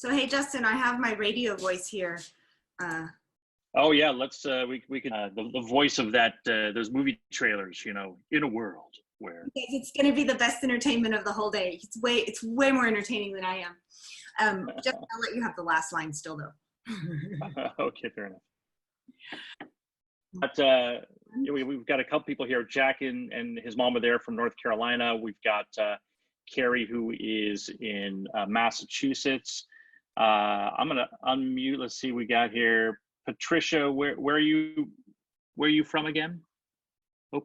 So hey, Justin, I have my radio voice here. Oh yeah, let's we can the voice of that those movie trailers, you know, in a world where it's going to be the best entertainment of the whole day. It's way more entertaining than I am. Just I'll let you have the last line still though. okay, fair enough. But we've got a couple people here. Jack and his mom are there from North Carolina. We've got Carrie, who is in Massachusetts. I'm gonna unmute. Let's see, we got here Patricia. Where are you from again? Oh,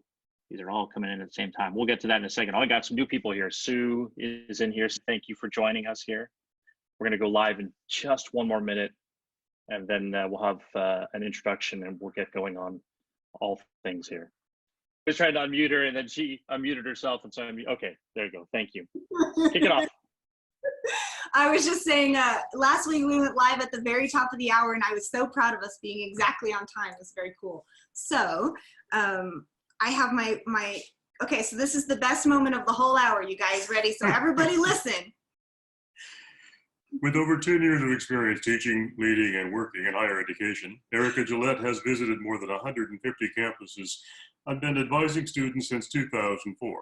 these are all coming in at the same time. We'll get to that in a second. Oh, I got some new people here. Sue is in here. So thank you for joining us here. We're gonna go live in just one more minute, and then we'll have an introduction, and we'll get going on all things here. I was trying to unmute her, and then she unmuted herself, and so okay, there you go. Thank you. Kick it off. I was just saying, last week we went live at the very top of the hour, and I was so proud of us being exactly on time. It was very cool. So I have my okay, so this is the best moment of the whole hour. You guys ready? So everybody listen. With over 10 years of experience teaching, leading, and working in higher education, Erica Gillette has visited more than 150 campuses and been advising students since 2004.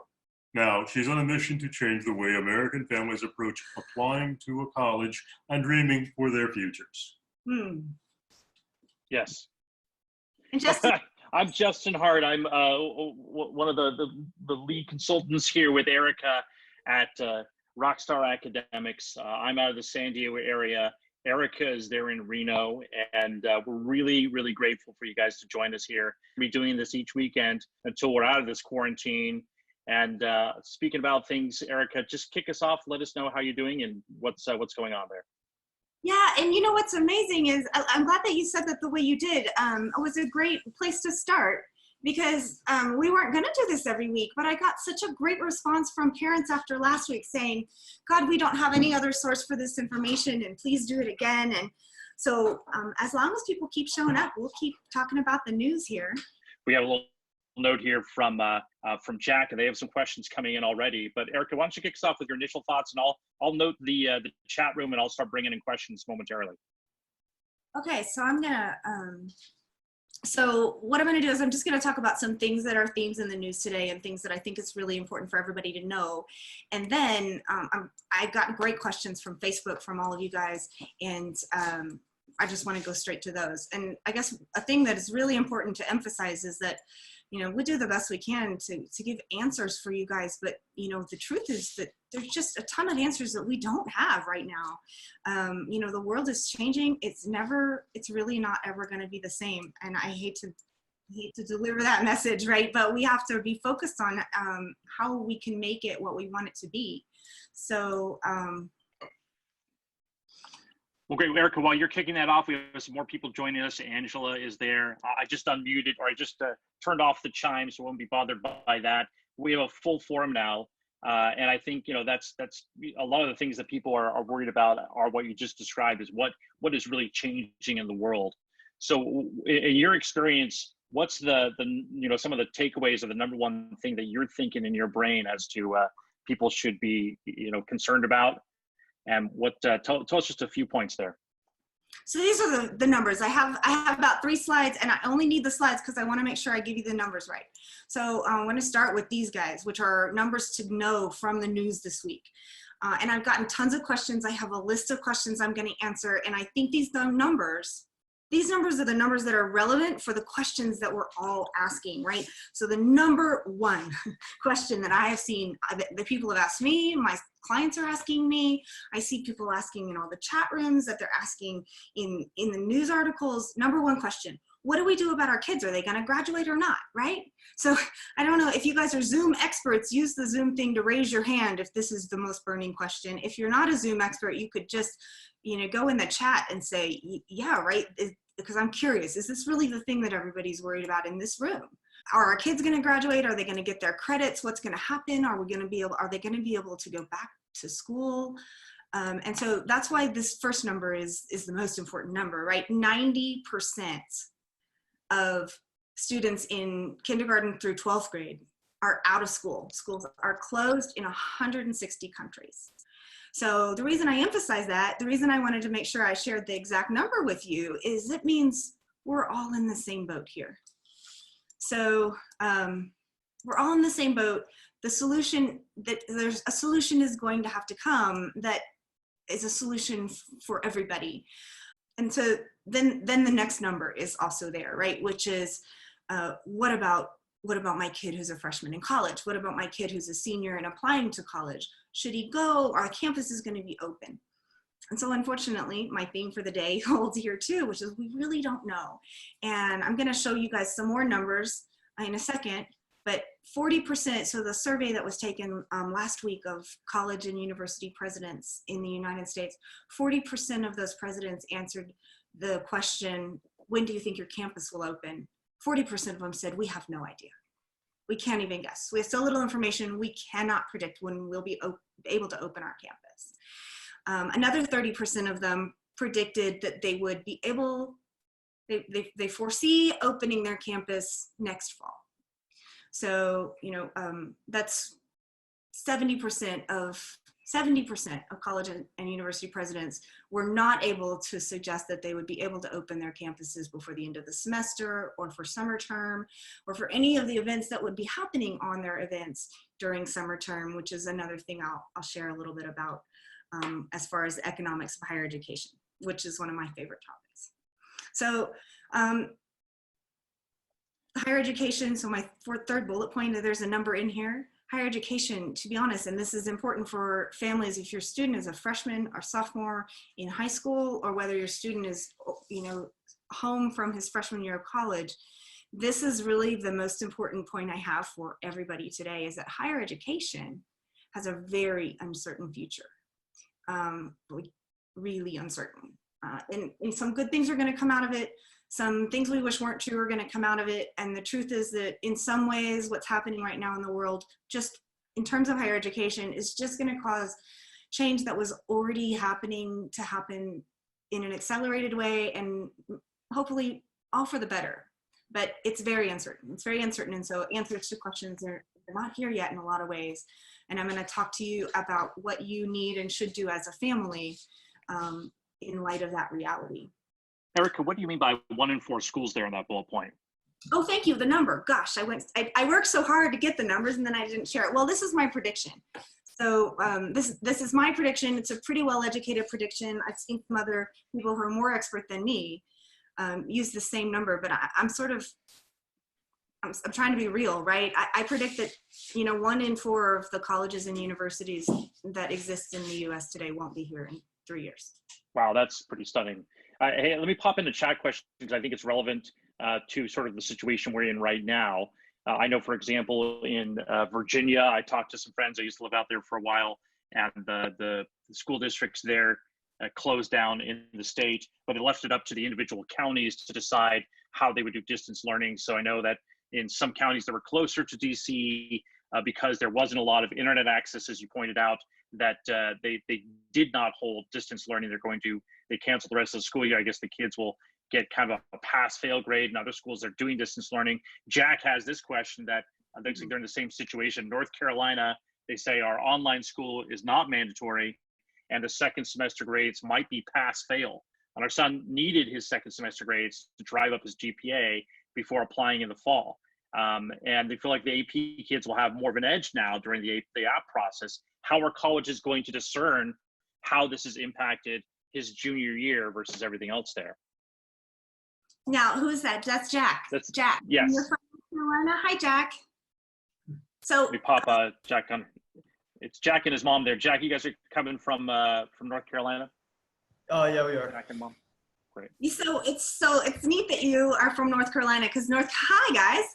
Now, she's on a mission to change the way American families approach applying to a college and dreaming for their futures. Yes. And Justin, I'm Justin Hart. I'm one of the lead consultants here with Erica at Rockstar Academics. I'm out of the San Diego area. Erica is there in Reno, and we're really, really grateful for you guys to join us here. We'll be doing this each weekend until we're out of this quarantine. And speaking about things, Erica, just kick us off. Let us know how you're doing and what's going on there. yeah, and you know what's amazing is I'm glad that you said that the way you did. It was a great place to start because we weren't going to do this every week, but I got such a great response from parents after last week saying, God, we don't have any other source for this information, and please do it again. And so as long as people keep showing up, we'll keep talking about the news here. We have a little note here from Jack, and they have some questions coming in already. But Erica, why don't you kick us off with your initial thoughts, and I'll note the chat room, and I'll start bringing in questions momentarily. Okay, so I'm gonna so what I'm gonna do is I'm just gonna talk about some things that are themes in the news today and things that I think is really important for everybody to know. And then I got great questions from Facebook from all of you guys, and I just want to go straight to those. And I guess a thing that is really important to emphasize is that, you know, we do the best we can to give answers for you guys, but you know, the truth is that there's just a ton of answers that we don't have right now. You know, the world is changing. It's really not ever going to be the same. And I hate to deliver that message, right? But we have to be focused on how we can make it what we want it to be. So, well, great, Erica, while you're kicking that off, we have some more people joining us. Angela is there. I just unmuted, or I just turned off the chime, so I won't be bothered by that. We have a full forum now, and I think, you know, that's a lot of the things that people are worried about are what you just described, is what is really changing in the world. So in your experience, what's the you know, some of the takeaways of the number one thing that you're thinking in your brain as to people should be, you know, concerned about? And what tell us just a few points there. So these are the numbers. I have about 3 slides, and I only need the slides because I want to make sure I give you the numbers right. So I want to start with these guys, which are numbers to know from the news this week. And I've gotten tons of questions. I have a list of questions I'm going to answer, and I think these numbers are the numbers that are relevant for the questions that we're all asking, right? So the number one question that I have seen, that people have asked me, my clients are asking me, I see people asking in all the chat rooms, that they're asking in the news articles, number one question, what do we do about our kids? Are they gonna graduate or not, right? So I don't know if you guys are Zoom experts, use the Zoom thing to raise your hand if this is the most burning question. If you're not a Zoom expert, you could just, you know, go in the chat and say, yeah, right, because I'm curious, is this really the thing that everybody's worried about in this room? Are our kids going to graduate? Are they going to get their credits? What's going to happen? Are they going to be able to go back to school? And so that's why this first number is the most important number, right? 90% of students in kindergarten through 12th grade are out of school. Schools are closed in 160 countries. So the reason I emphasize that, the reason I wanted to make sure I shared the exact number with you is it means we're all in the same boat here. So we're all in the same boat. The solution, that there's a solution is going to have to come that is a solution for everybody. And so then the next number is also there, right? Which is, what about my kid who's a freshman in college? What about my kid who's a senior and applying to college? Should he go? Our campus is going to be open. And so unfortunately, my theme for the day holds here too, which is we really don't know. And I'm going to show you guys some more numbers in a second, but 40%, so the survey that was taken last week of college and university presidents in the United States, 40% of those presidents answered the question, when do you think your campus will open? 40% of them said, we have no idea. We can't even guess. We have so little information, we cannot predict when we'll be able to open our campus. Another 30% of them predicted that they would be able, they foresee opening their campus next fall. So, you know, that's 70% of college and university presidents were not able to suggest that they would be able to open their campuses before the end of the semester or for summer term or for any of the events that would be happening on their events during summer term, which is another thing I'll share a little bit about as far as the economics of higher education, which is one of my favorite topics. So higher education, so my third bullet point, there's a number in here. Higher education, to be honest, and this is important for families, if your student is a freshman or sophomore in high school, or whether your student is, you know, home from his freshman year of college, this is really the most important point I have for everybody today, is that higher education has a very uncertain future, really uncertain. And some good things are going to come out of it. Some things we wish weren't true are going to come out of it. And the truth is that in some ways, what's happening right now in the world, just in terms of higher education, is just going to cause change that was already happening to happen in an accelerated way, and hopefully all for the better. But it's very uncertain. It's very uncertain. And so answers to questions are not here yet in a lot of ways. And I'm going to talk to you about what you need and should do as a family in light of that reality. Erica, what do you mean by 1 in 4 schools there in that bullet point? Oh, thank you. The number. Gosh, I worked so hard to get the numbers and then I didn't share it. Well, this is my prediction. So this is my prediction. It's a pretty well-educated prediction. I've seen some other people who are more expert than me use the same number, but I'm trying to be real, right? I predict that, you know, 1 in 4 of the colleges and universities that exist in the US today won't be here in 3 years. Wow, that's pretty stunning. Hey, let me pop in the chat question because I think it's relevant to sort of the situation we're in right now. I know, for example, in Virginia, I talked to some friends. I used to live out there for a while, and the school districts there closed down in the state, but it left it up to the individual counties to decide how they would do distance learning. So I know that in some counties that were closer to DC, because there wasn't a lot of internet access, as you pointed out, that they did not hold distance learning. They canceled the rest of the school year. I guess the kids will get kind of a pass-fail grade. In other schools, they're doing distance learning. Jack has this question that looks like they're in the same situation. North Carolina, they say our online school is not mandatory, and the second semester grades might be pass-fail. And our son needed his second semester grades to drive up his GPA before applying in the fall. And they feel like the AP kids will have more of an edge now during the app process. How are colleges going to discern how this has impacted his junior year versus everything else there? Now, who is that? That's Jack. That's Jack. Yes. You're from North Carolina. Hi, Jack. So let me pop Jack on. It's Jack and his mom there. Jack, you guys are coming from North Carolina? Oh yeah, we are. Jack and mom. Great. So it's neat that you are from North Carolina, because hi guys.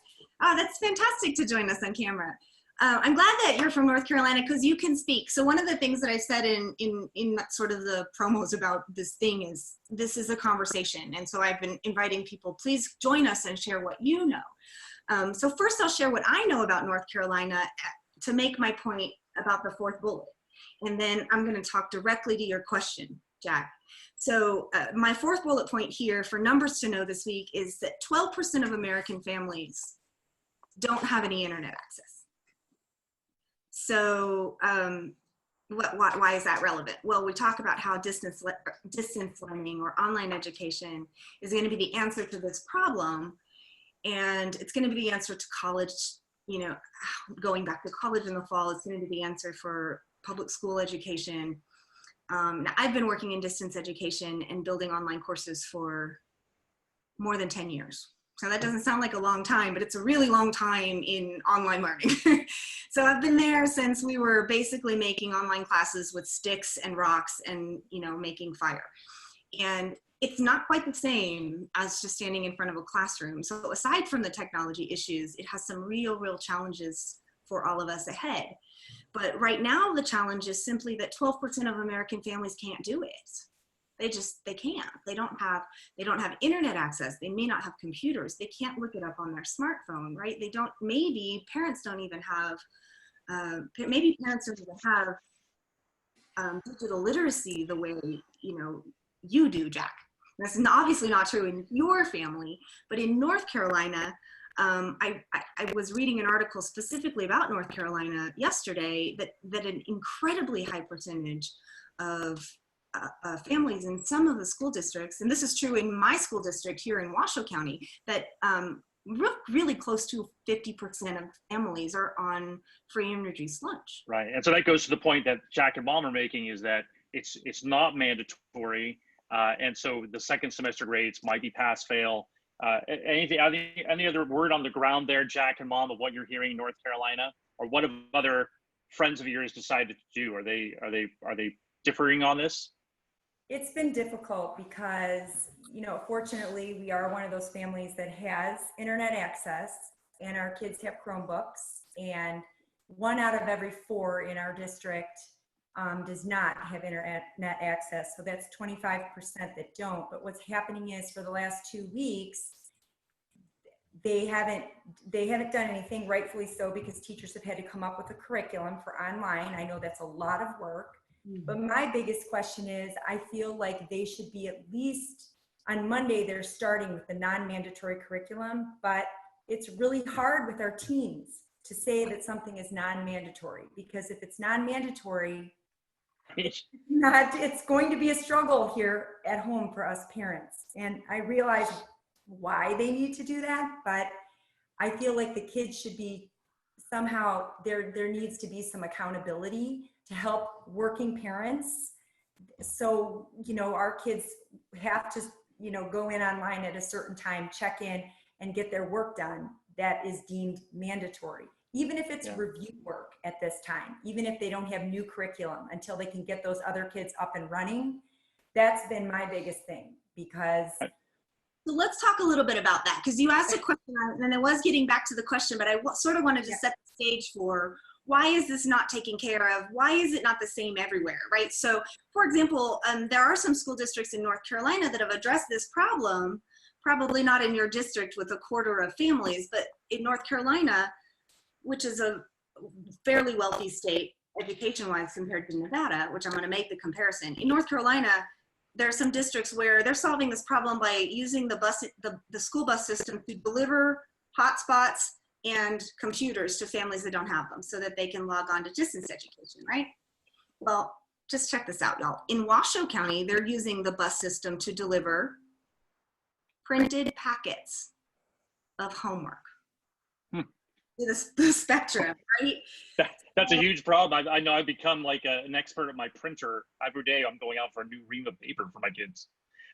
Oh, that's fantastic to join us on camera. I'm glad that you're from North Carolina because you can speak. So one of the things that I said in sort of the promos about this thing is this is a conversation. And so I've been inviting people, please join us and share what you know. So first I'll share what I know about North Carolina to make my point about the 4th bullet. And then I'm going to talk directly to your question, Jack. So my 4th bullet point here for numbers to know this week is that 12% of American families don't have any internet access. So why is that relevant? Well, we talk about how distance learning or online education is going to be the answer to this problem. And it's going to be the answer to college, you know, going back to college in the fall. It's going to be the answer for public school education. Now, I've been working in distance education and building online courses for more than 10 years. So that doesn't sound like a long time, but it's a really long time in online learning. So I've been there since we were basically making online classes with sticks and rocks and, you know, making fire. And it's not quite the same as just standing in front of a classroom. So aside from the technology issues, it has some real challenges for all of us ahead. But right now, the challenge is simply that 12% of American families can't do it. They can't. They don't have internet access. They may not have computers. They can't look it up on their smartphone, right? Maybe parents don't even have, maybe parents don't even have digital literacy the way, you know, you do, Jack. That's obviously not true in your family, but in North Carolina, I was reading an article specifically about North Carolina yesterday that an incredibly high percentage of families in some of the school districts, and this is true in my school district here in Washoe County, that really close to 50% of families are on free and reduced lunch. Right, and so that goes to the point that Jack and Mom are making, is that it's not mandatory, and so the second semester grades might be pass fail. Any other word on the ground there, Jack and Mom, of what you're hearing in North Carolina, or what have other friends of yours decided to do? Are they differing on this? It's been difficult because, you know, fortunately, we are one of those families that has internet access, and our kids have Chromebooks, and 1 out of every 4 in our district does not have internet access. So that's 25% that don't. But what's happening is, for the last 2 weeks, they haven't done anything, rightfully so, because teachers have had to come up with a curriculum for online. I know that's a lot of work. But my biggest question is, I feel like they should be, at least on Monday, they're starting with the non-mandatory curriculum, but it's really hard with our teens to say that something is non-mandatory, because if it's non-mandatory, it's going to be a struggle here at home for us parents. And I realize why they need to do that, but I feel like the kids should be somehow, there needs to be some accountability to help working parents. So, you know, our kids have to, you know, go in online at a certain time, check in, and get their work done that is deemed mandatory. Even if it's review work at this time, even if they don't have new curriculum until they can get those other kids up and running. That's been my biggest thing, because so let's talk a little bit about that, because you asked a question, and I was getting back to the question, but I sort of wanted to set the stage for why is this not taken care of? Why is it not the same everywhere, right? So, for example, there are some school districts in North Carolina that have addressed this problem, probably not in your district with 1/4 of families, but in North Carolina, which is a fairly wealthy state education-wise compared to Nevada, which I'm going to make the comparison. In North Carolina, there are some districts where they're solving this problem by using the school bus system to deliver hotspots and computers to families that don't have them, so that they can log on to distance education, right? Well, just check this out, y'all. In Washoe County, they're using the bus system to deliver printed packets of homework to the spectrum, right? That's a huge problem. I know I've become like an expert at my printer. Every day I'm going out for a new ream of paper for my kids.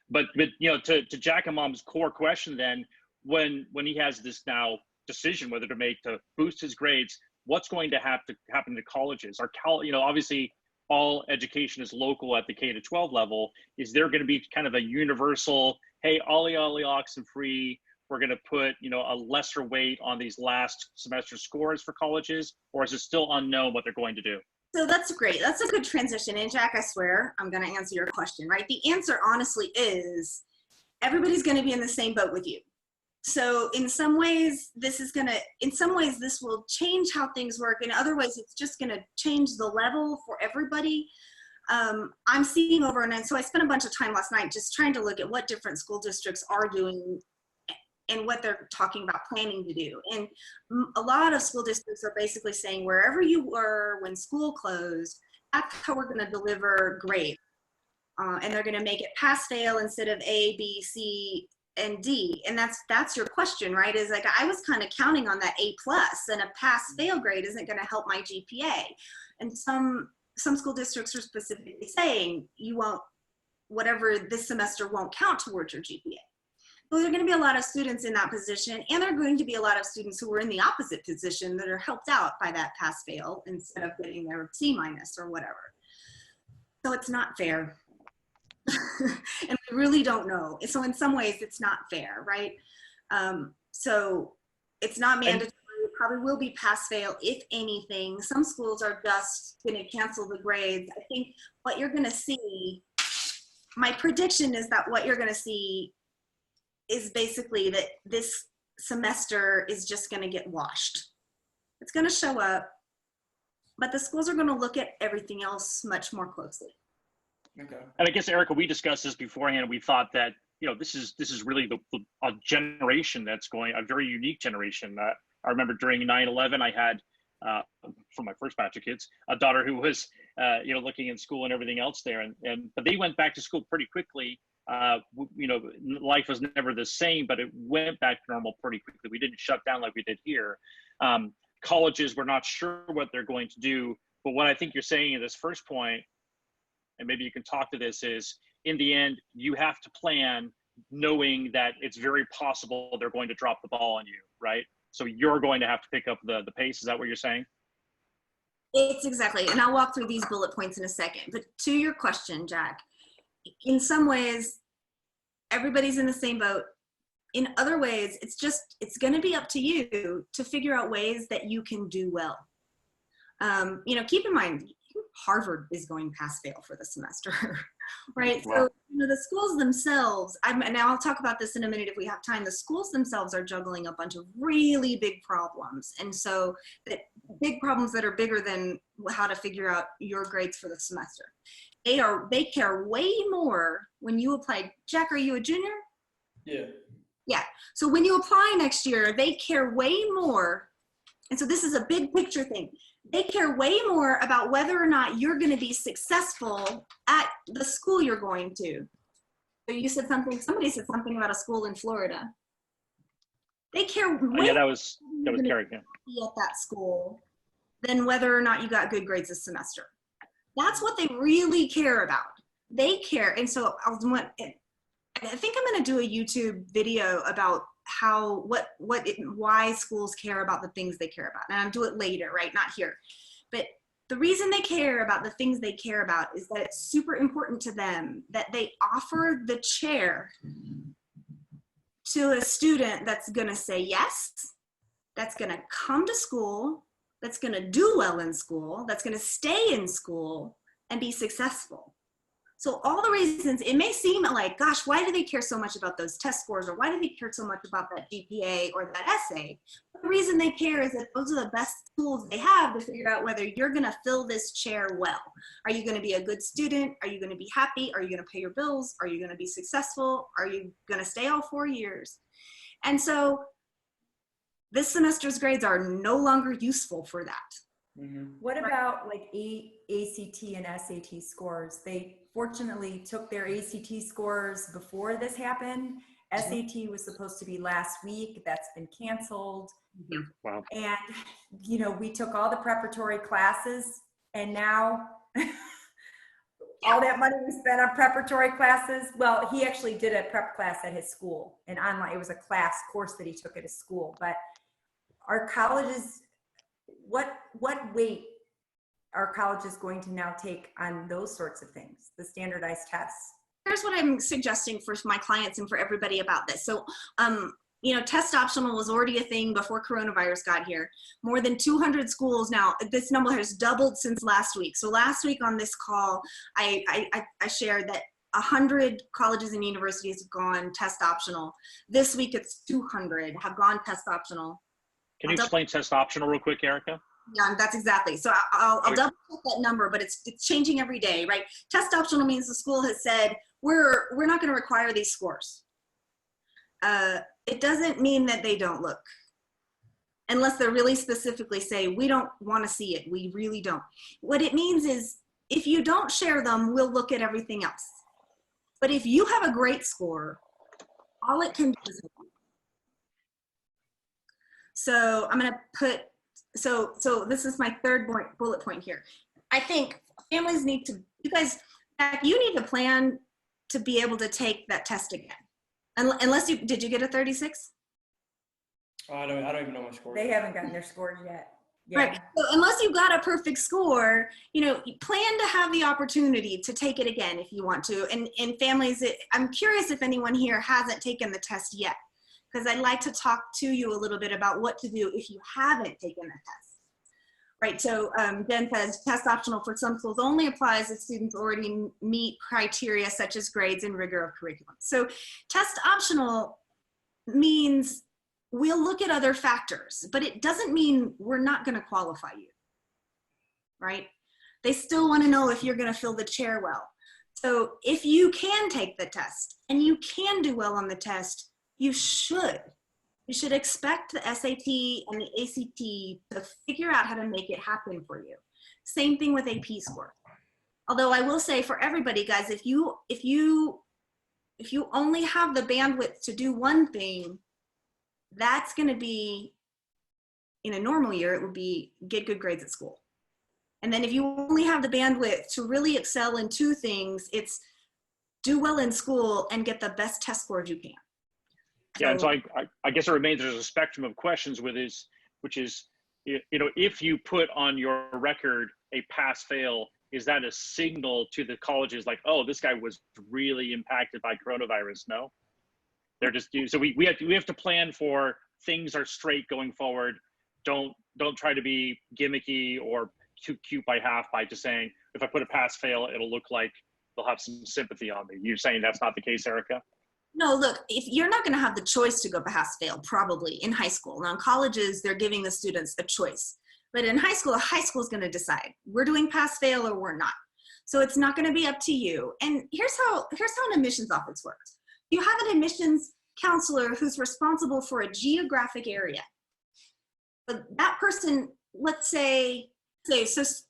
But you know, to Jack and Mom's core question, then, when he has this now decision whether to make to boost his grades, what's going to have to happen to colleges? You know, obviously all education is local at the K-12 level. Is there going to be kind of a universal, hey, ollie oxen free, we're going to put, you know, a lesser weight on these last semester scores for colleges, or is it still unknown what they're going to do? So that's great. That's a good transition. And Jack, I swear, I'm going to answer your question, right? The answer honestly is everybody's going to be in the same boat with you. So in some ways, this will change how things work. In other ways, it's just going to change the level for everybody. I'm seeing over, and so I spent a bunch of time last night just trying to look at what different school districts are doing and what they're talking about planning to do. And a lot of school districts are basically saying, wherever you were when school closed, that's how we're going to deliver grades. And they're going to make it pass fail instead of A, B, C, and D. And that's your question, right? Is like, I was kind of counting on that A+, and a pass fail grade isn't going to help my GPA. And some school districts are specifically saying you won't, whatever this semester won't count towards your GPA. So there are going to be a lot of students in that position, and there are going to be a lot of students who are in the opposite position that are helped out by that pass fail instead of getting their C- or whatever. So it's not fair. And we really don't know. So in some ways it's not fair, right? So it's not mandatory. It probably will be pass fail, if anything. Some schools are just going to cancel the grades. I think what you're going to see, my prediction is that what you're going to see is basically that this semester is just going to get washed. It's going to show up, but the schools are going to look at everything else much more closely. Okay. And I guess, Erica, we discussed this beforehand. We thought that, you know, this is really a generation that's going, a very unique generation. I remember during 9/11, I had, for my first batch of kids, a daughter who was, you know, looking in school and everything else there. But they went back to school pretty quickly. You know, life was never the same, but it went back to normal pretty quickly. We didn't shut down like we did here. Colleges, we're not sure what they're going to do. But what I think you're saying in this first point, and maybe you can talk to this, is in the end, you have to plan knowing that it's very possible they're going to drop the ball on you, right? So you're going to have to pick up the pace. Is that what you're saying? It's exactly, and I'll walk through these bullet points in a second. But to your question, Jack, in some ways, everybody's in the same boat. In other ways, it's going to be up to you to figure out ways that you can do well. You know, keep in mind, Harvard is going pass fail for the semester, right? Wow. So, you know, the schools themselves, and now I'll talk about this in a minute if we have time, the schools themselves are juggling a bunch of really big problems. And so that big problems that are bigger than how to figure out your grades for the semester. They care way more when you apply. Jack, are you a junior? Yeah. Yeah. So when you apply next year, they care way more. And so this is a big picture thing. They care way more about whether or not you're going to be successful at the school you're going to. So you said something, somebody said something about a school in Florida. They care way yeah, that was Carrie. Yeah. Be at that school than whether or not you got good grades this semester. That's what they really care about. They care. And so I think I'm going to do a YouTube video about why schools care about the things they care about. And I'll do it later, right? Not here. But the reason they care about the things they care about is that it's super important to them that they offer the chair to a student that's going to say yes, that's going to come to school, that's going to do well in school, that's going to stay in school and be successful. So all the reasons, it may seem like, gosh, why do they care so much about those test scores, or why do they care so much about that GPA or that essay? But the reason they care is that those are the best tools they have to figure out whether you're going to fill this chair well. Are you going to be a good student? Are you going to be happy? Are you going to pay your bills? Are you going to be successful? Are you going to stay all 4 years? And so this semester's grades are no longer useful for that. Mm-hmm. What about like ACT and SAT scores? They fortunately took their ACT scores before this happened. SAT was supposed to be last week. That's been canceled. Mm-hmm. Wow. And, you know, we took all the preparatory classes, and now all that money we spent on preparatory classes. Well, he actually did a prep class at his school, and online. It was a course that he took at his school. But our colleges, what weight are colleges going to now take on those sorts of things, the standardized tests? Here's what I'm suggesting for my clients and for everybody about this. So, you know, test optional was already a thing before coronavirus got here. More than 200 schools now, this number has doubled since last week. So last week on this call, I shared that 100 colleges and universities have gone test optional. This week it's 200 have gone test optional. Can you explain test optional real quick, Erica? Yeah, that's exactly. So I'll double check that number, but it's changing every day, right? Test optional means the school has said, we're not going to require these scores. It doesn't mean that they don't look, unless they're really specifically say, we don't want to see it. We really don't. What it means is if you don't share them, we'll look at everything else. But if you have a great score, all it can do is help you. So I'm gonna put, so this is my third bullet point here. I think families need to, you guys, you need to plan to be able to take that test again. Unless you, did you get a 36? I don't even know my score. They haven't gotten their scores yet. Yeah. Right. So unless you got a perfect score, you know, plan to have the opportunity to take it again if you want to. And families, I'm curious if anyone here hasn't taken the test yet, because I'd like to talk to you a little bit about what to do if you haven't taken the test. Right. So Jen says test optional for some schools only applies if students already meet criteria such as grades and rigor of curriculum. So test optional means we'll look at other factors, but it doesn't mean we're not going to qualify you, right? They still want to know if you're going to fill the chair well. So if you can take the test and you can do well on the test, you should. You should expect the SAT and the ACT to figure out how to make it happen for you. Same thing with AP score. Although I will say for everybody, guys, if you only have the bandwidth to do one thing, that's going to be, in a normal year, it would be get good grades at school. And then if you only have the bandwidth to really excel in two things, it's do well in school and get the best test scores you can. Yeah, and so I guess it remains there's a spectrum of questions which is, you know, if you put on your record a pass-fail, is that a signal to the colleges like, oh, this guy was really impacted by coronavirus? No. They're just, so we have to plan for things are straight going forward. Don't try to be gimmicky or too cute by half by just saying, if I put a pass fail, it'll look like they'll have some sympathy on me. You're saying that's not the case, Erica? No, look, if you're not going to have the choice to go pass fail, probably in high school. Now in colleges, they're giving the students a choice. But in high school is going to decide we're doing pass fail or we're not. So it's not going to be up to you. And here's how an admissions office works. You have an admissions counselor who's responsible for a geographic area. But that person, let's say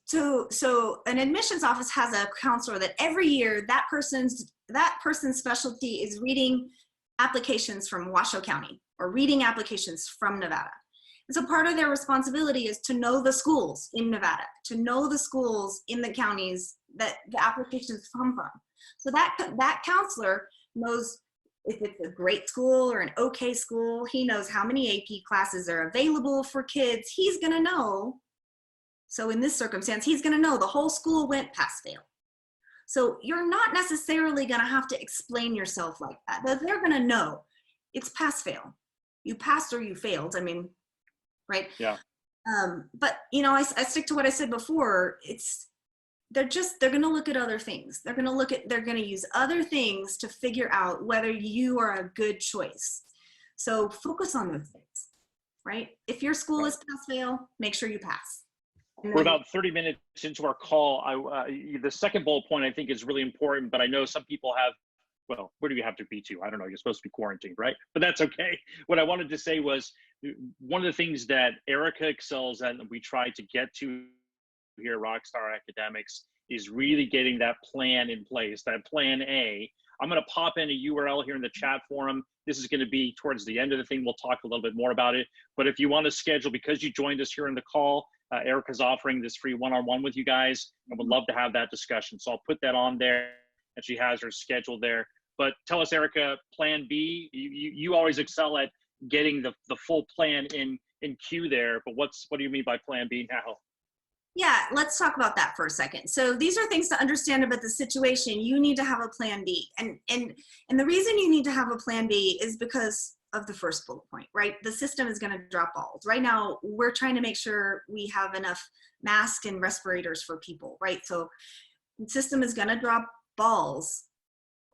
so an admissions office has a counselor that every year that person's specialty is reading applications from Washoe County or reading applications from Nevada. And so part of their responsibility is to know the schools in Nevada, to know the schools in the counties that the applications come from. So that counselor knows if it's a great school or an okay school. He knows how many AP classes are available for kids. He's going to know. So in this circumstance, he's going to know the whole school went pass fail. So you're not necessarily going to have to explain yourself like that. They're going to know it's pass fail. You passed or you failed. I mean, right? Yeah. But you know, I stick to what I said before. They're going to look at other things. They're going to use other things to figure out whether you are a good choice. So focus on those things, right? If your school is pass fail, make sure you pass. We're about 30 minutes into our call. The second bullet point I think is really important, but I know some people have, well, where do you have to be to? I don't know, you're supposed to be quarantined, right? But that's okay. What I wanted to say was one of the things that Erica excels at and we try to get to here at Rockstar Academics is really getting that plan in place, that plan A. I'm going to pop in a URL here in the chat forum. This is going to be towards the end of the thing. We'll talk a little bit more about it. But if you want to schedule, because you joined us here in the call, Erica's offering this free one-on-one with you guys. I would love to have that discussion. So I'll put that on there, and she has her schedule there. But tell us, Erica, plan B. You always excel at getting the full plan in queue there. But what do you mean by plan B now? Yeah, let's talk about that for a second. So these are things to understand about the situation. You need to have a plan B. And the reason you need to have a plan B is because of the first bullet point, right? The system is going to drop balls. Right now, we're trying to make sure we have enough masks and respirators for people, right? So the system is going to drop balls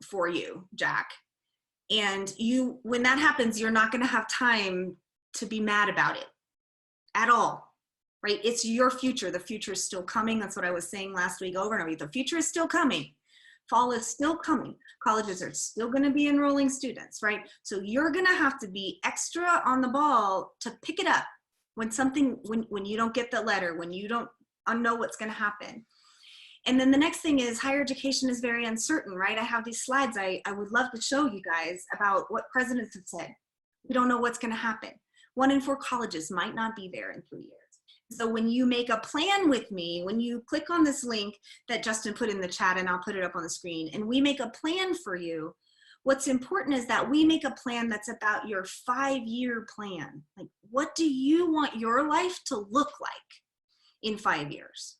for you, Jack. And when that happens, you're not going to have time to be mad about it at all. Right? It's your future. The future is still coming. That's what I was saying last week over and over. The future is still coming. Fall is still coming. Colleges are still going to be enrolling students, right? So you're going to have to be extra on the ball to pick it up when you don't get the letter, when you don't know what's going to happen. And then the next thing is higher education is very uncertain, right? I have these slides I would love to show you guys about what presidents have said. We don't know what's going to happen. 1 in 4 colleges might not be there in 3 years. So when you make a plan with me, when you click on this link that Justin put in the chat, and I'll put it up on the screen, and we make a plan for you, what's important is that we make a plan that's about your 5-year plan. Like, what do you want your life to look like in 5 years?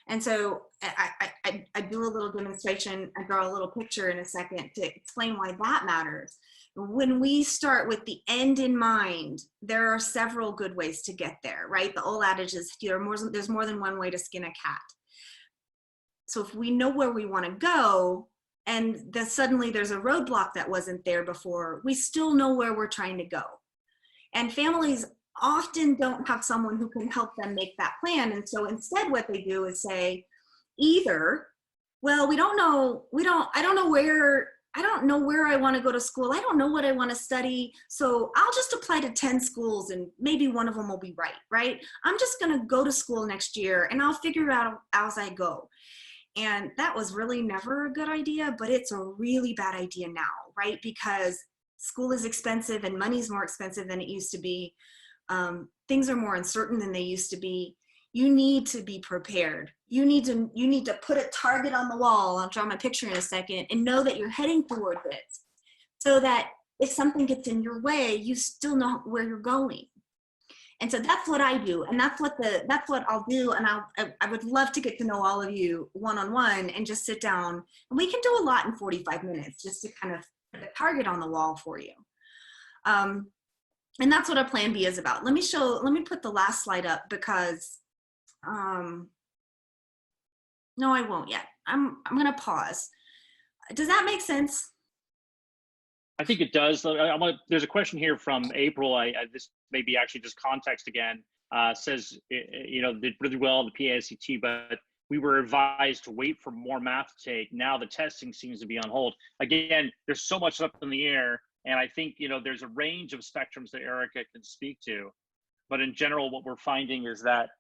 And so I do a little demonstration. I draw a little picture in a second to explain why that matters. When we start with the end in mind, there are several good ways to get there, right? The old adage is there's more than one way to skin a cat. So if we know where we want to go, and then suddenly there's a roadblock that wasn't there before, we still know where we're trying to go. And families often don't have someone who can help them make that plan. And so instead what they do is say, either, well, I don't know where I want to go to school. I don't know what I want to study. So I'll just apply to 10 schools and maybe one of them will be right? I'm just going to go to school next year and I'll figure it out as I go. And that was really never a good idea, but it's a really bad idea now, right? Because school is expensive and money's more expensive than it used to be. Things are more uncertain than they used to be. You need to be prepared. You need to put a target on the wall. I'll draw my picture in a second, and know that you're heading towards it, so that if something gets in your way, you still know where you're going. And so that's what I do, and that's what I'll do. And I would love to get to know all of you one-on-one and just sit down, and we can do a lot in 45 minutes just to kind of put a target on the wall for you. And that's what our plan B is about. Let me put the last slide up, because no, I won't yet. I'm gonna pause. Does that make sense? I think it does. There's a question here from April. This may be actually just context again. Says, did really well in the PASCT, but we were advised to wait for more math to take. Now the testing seems to be on hold. Again, there's so much up in the air, and I think there's a range of spectrums that Erica can speak to. But in general, what we're finding is that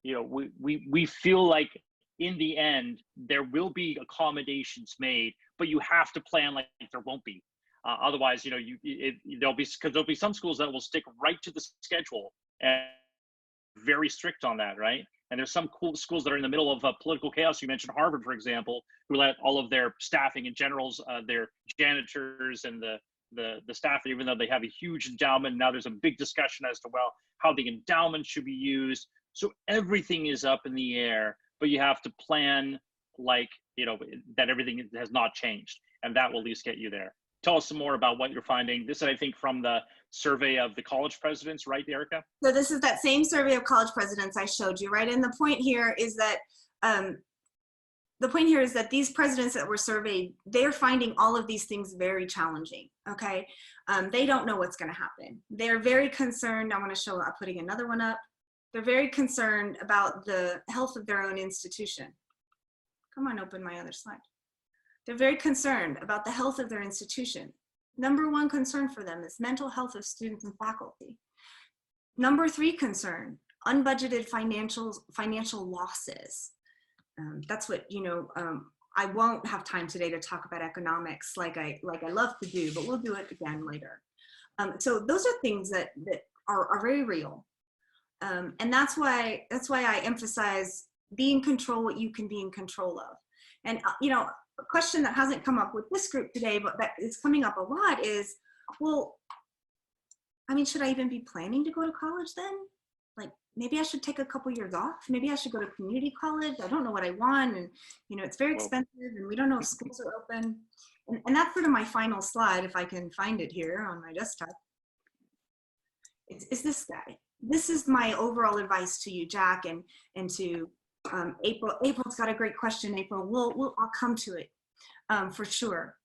we feel like in the end there will be accommodations made, but you have to plan like there won't be. Otherwise, there'll be some schools that will stick right to the schedule and very strict on that, right? And there's some cool schools that are in the middle of political chaos. You mentioned Harvard, for example, who let all of their staffing and generals, their janitors and the staff, even though they have a huge endowment. Now there's a big discussion as to, well, how the endowment should be used. So everything is up in the air, but you have to plan like, that everything has not changed, and that will at least get you there. Tell us some more about what you're finding. This is, I think, from the survey of the college presidents, right, Erica? So this is that same survey of college presidents I showed you, right? And the point here is that these presidents that were surveyed, they're finding all of these things very challenging, okay? They don't know what's gonna happen. They're very concerned. I'm putting another one up. They're very concerned about the health of their own institution. Come on, open my other slide. They're very concerned about the health of their institution. Number 1 concern for them is mental health of students and faculty. Number 3 concern, unbudgeted financial losses. That's what, I won't have time today to talk about economics like I love to do, but we'll do it again later. So those are things that are very real. And that's why I emphasize be in control what you can be in control of. And, a question that hasn't come up with this group today, but that is coming up a lot is, well, should I even be planning to go to college then? Like, maybe I should take a couple years off. Maybe I should go to community college. I don't know what I want. And, it's very expensive and we don't know if schools are open. And that's sort of my final slide, if I can find it here on my desktop. It's this guy. This is my overall advice to you, Jack, and to April. April's got a great question, April. I'll come to it for sure.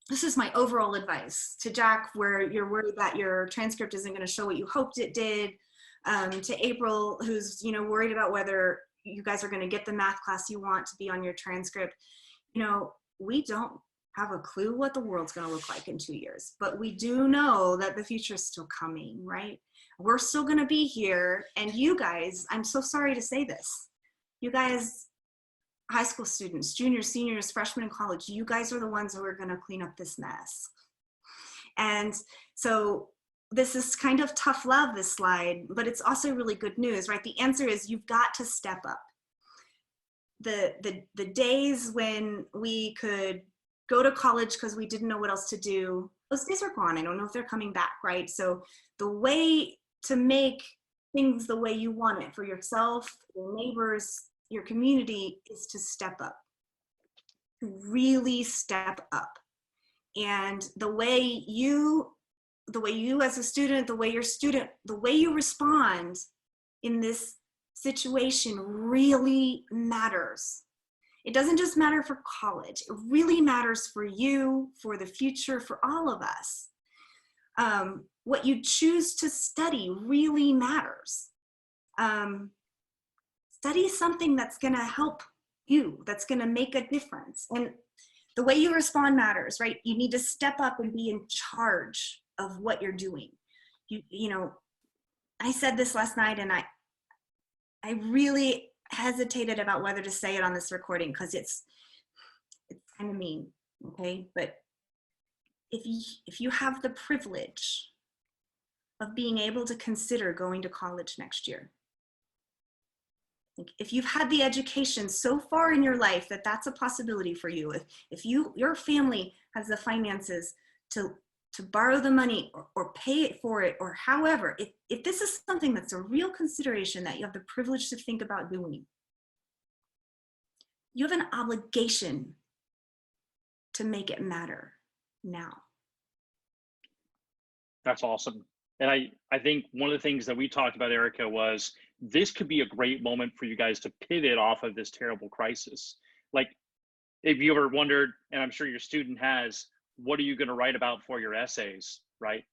This is my overall advice to Jack, where you're worried that your transcript isn't going to show what you hoped it did. To April, who's worried about whether you guys are going to get the math class you want to be on your transcript. We don't have a clue what the world's going to look like in 2 years, but we do know that the future is still coming, right? We're still going to be here, and you guys, I'm so sorry to say this, you guys high school students, juniors, seniors, freshmen in college, you guys are the ones who are going to clean up this mess. And so this is kind of tough love, this slide, but it's also really good news, right? The answer is you've got to step up. The days when we could go to college because we didn't know what else to do, those days are gone. I don't know if they're coming back, right? So the way to make things the way you want it for yourself, your neighbors, your community is to step up, to really step up. And the way you as a student, the way you respond in this situation really matters. It doesn't just matter for college, it really matters for you, for the future, for all of us. What you choose to study really matters. Study something that's gonna help you, that's gonna make a difference. And the way you respond matters, right? You need to step up and be in charge of what you're doing. You know, I said this last night, and I really hesitated about whether to say it on this recording because it's kind of mean, okay? But if you have the privilege of being able to consider going to college next year, if you've had the education so far in your life that that's a possibility for you, if your family has the finances to borrow the money or pay it for it, or however, if this is something that's a real consideration that you have the privilege to think about doing, you have an obligation to make it matter now. That's awesome. And I think one of the things that we talked about, Erica, was this could be a great moment for you guys to pivot off of this terrible crisis. Like, if you ever wondered, and I'm sure your student has, what are you going to write about for your essays, right?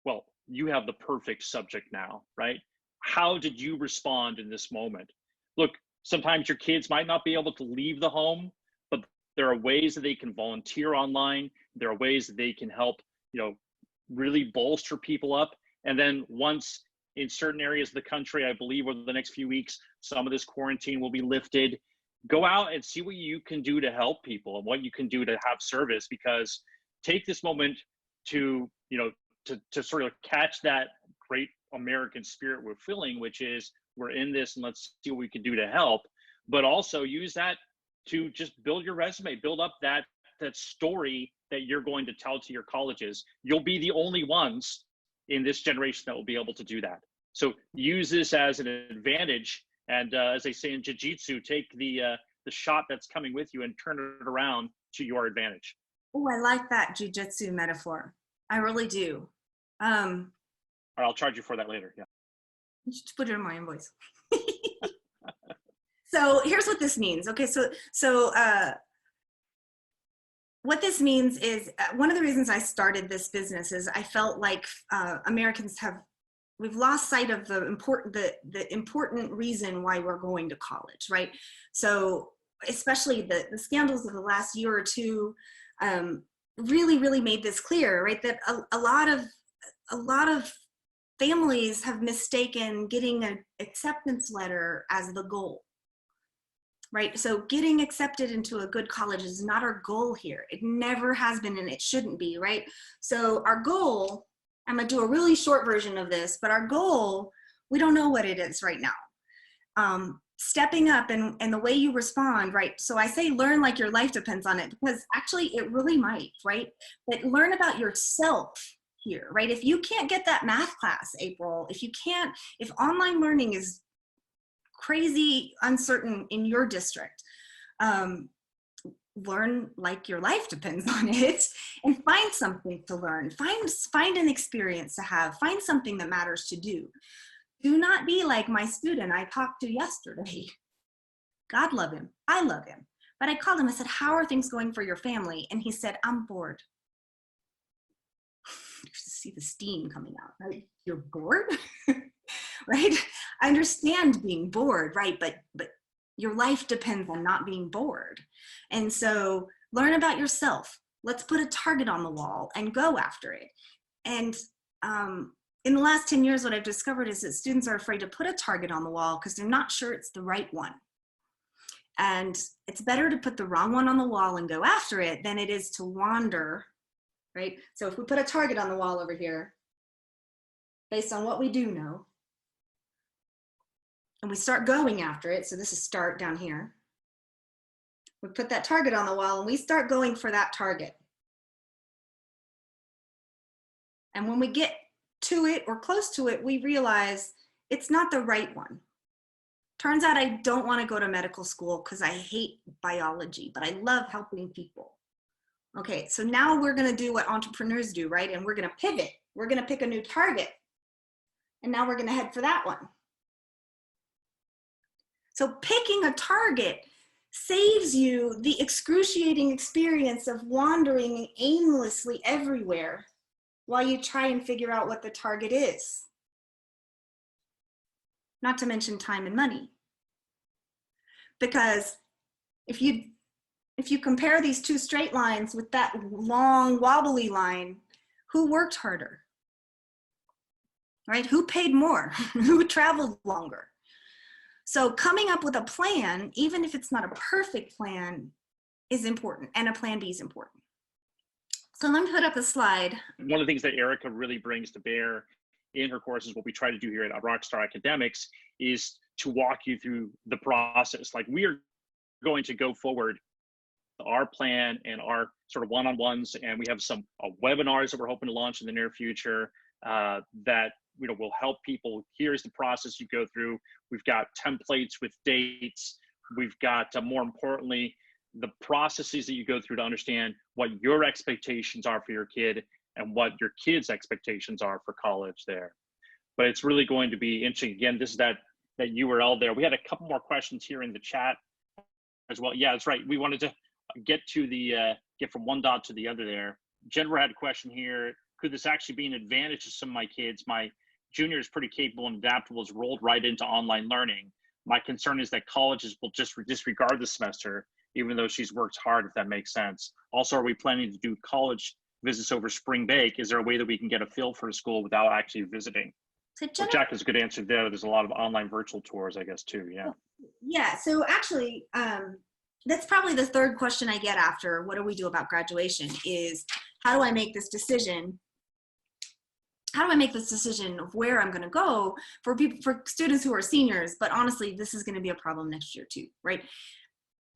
Well, you have the perfect subject now, right? How did you respond in this moment? Look, sometimes your kids might not be able to leave the home, but there are ways that they can volunteer online. There are ways that they can help, really bolster people up. And then once in certain areas of the country, I believe over the next few weeks, some of this quarantine will be lifted. Go out and see what you can do to help people and what you can do to have service, because take this moment to sort of catch that great American spirit we're feeling, which is we're in this and let's see what we can do to help, but also use that to just build your resume, build up that story that you're going to tell to your colleges. You'll be the only ones in this generation that will be able to do that. So use this as an advantage. And as they say in jiu-jitsu, take the shot that's coming with you and turn it around to your advantage. Oh, I like that jiu-jitsu metaphor. I really do. All right, I'll charge you for that later. Yeah. You should put it in my invoice. So here's what this means. Okay, so what this means is one of the reasons I started this business is I felt like Americans we've lost sight of the important reason why we're going to college, right? So especially the scandals of the last year or two really made this clear, right? That a lot of families have mistaken getting an acceptance letter as the goal, right? So getting accepted into a good college is not our goal here. It never has been, and it shouldn't be, right? So our goal, I'm gonna do a really short version of this, but our goal, we don't know what it is right now. Stepping up and the way you respond, right? So I say learn like your life depends on it, because actually it really might, right? But learn about yourself here, right? If you can't get that math class, April, if online learning is crazy uncertain in your district, learn like your life depends on it, and find something to learn, find an experience to have, find something that matters to do. Do not be like my student I talked to yesterday. God love him, I love him, but I called him, I said, how are things going for your family? And he said, I'm bored. You see the steam coming out, right? You're bored? Right? I understand being bored, right? But your life depends on not being bored. And so learn about yourself. Let's put a target on the wall and go after it. And in the last 10 years, what I've discovered is that students are afraid to put a target on the wall because they're not sure it's the right one. And it's better to put the wrong one on the wall and go after it than it is to wander, right? So if we put a target on the wall over here, based on what we do know, and we start going after it, so this is start down here, we put that target on the wall and we start going for that target. And when we get to it or close to it, we realize it's not the right one. Turns out I don't want to go to medical school because I hate biology, but I love helping people. Okay, so now we're going to do what entrepreneurs do, right? And we're going to pivot. We're going to pick a new target. And now we're going to head for that one. So picking a target saves you the excruciating experience of wandering aimlessly everywhere while you try and figure out what the target is. Not to mention time and money. Because if you compare these two straight lines with that long wobbly line, who worked harder? Right? Who paid more? Who traveled longer? So coming up with a plan, even if it's not a perfect plan, is important, and a plan B is important. So let me put up a slide. One of the things that Erica really brings to bear in her courses, what we try to do here at Rockstar Academics, is to walk you through the process. Like, we are going to go forward our plan and our sort of one-on-ones, and we have some webinars that we're hoping to launch in the near future that will help people. Here's the process you go through. We've got templates with dates. We've got more importantly, the processes that you go through to understand what your expectations are for your kid and what your kid's expectations are for college there. But it's really going to be interesting. Again, this is that URL there. We had a couple more questions here in the chat as well. Yeah, that's right. We wanted to get to the get from one dot to the other there. Jennifer had a question here. Could this actually be an advantage to some of my kids? My junior is pretty capable and adaptable, is rolled right into online learning. My concern is that colleges will just disregard the semester, even though she's worked hard, if that makes sense. Also, are we planning to do college visits over spring break? Is there a way that we can get a feel for a school without actually visiting? So Well, Jack has a good answer there. There's a lot of online virtual tours, I guess, too. Yeah. Yeah, so actually, that's probably the third question I get after what do we do about graduation is, how do I make this decision? How do I make this decision of where I'm going to go for students who are seniors? But honestly, this is going to be a problem next year too, right?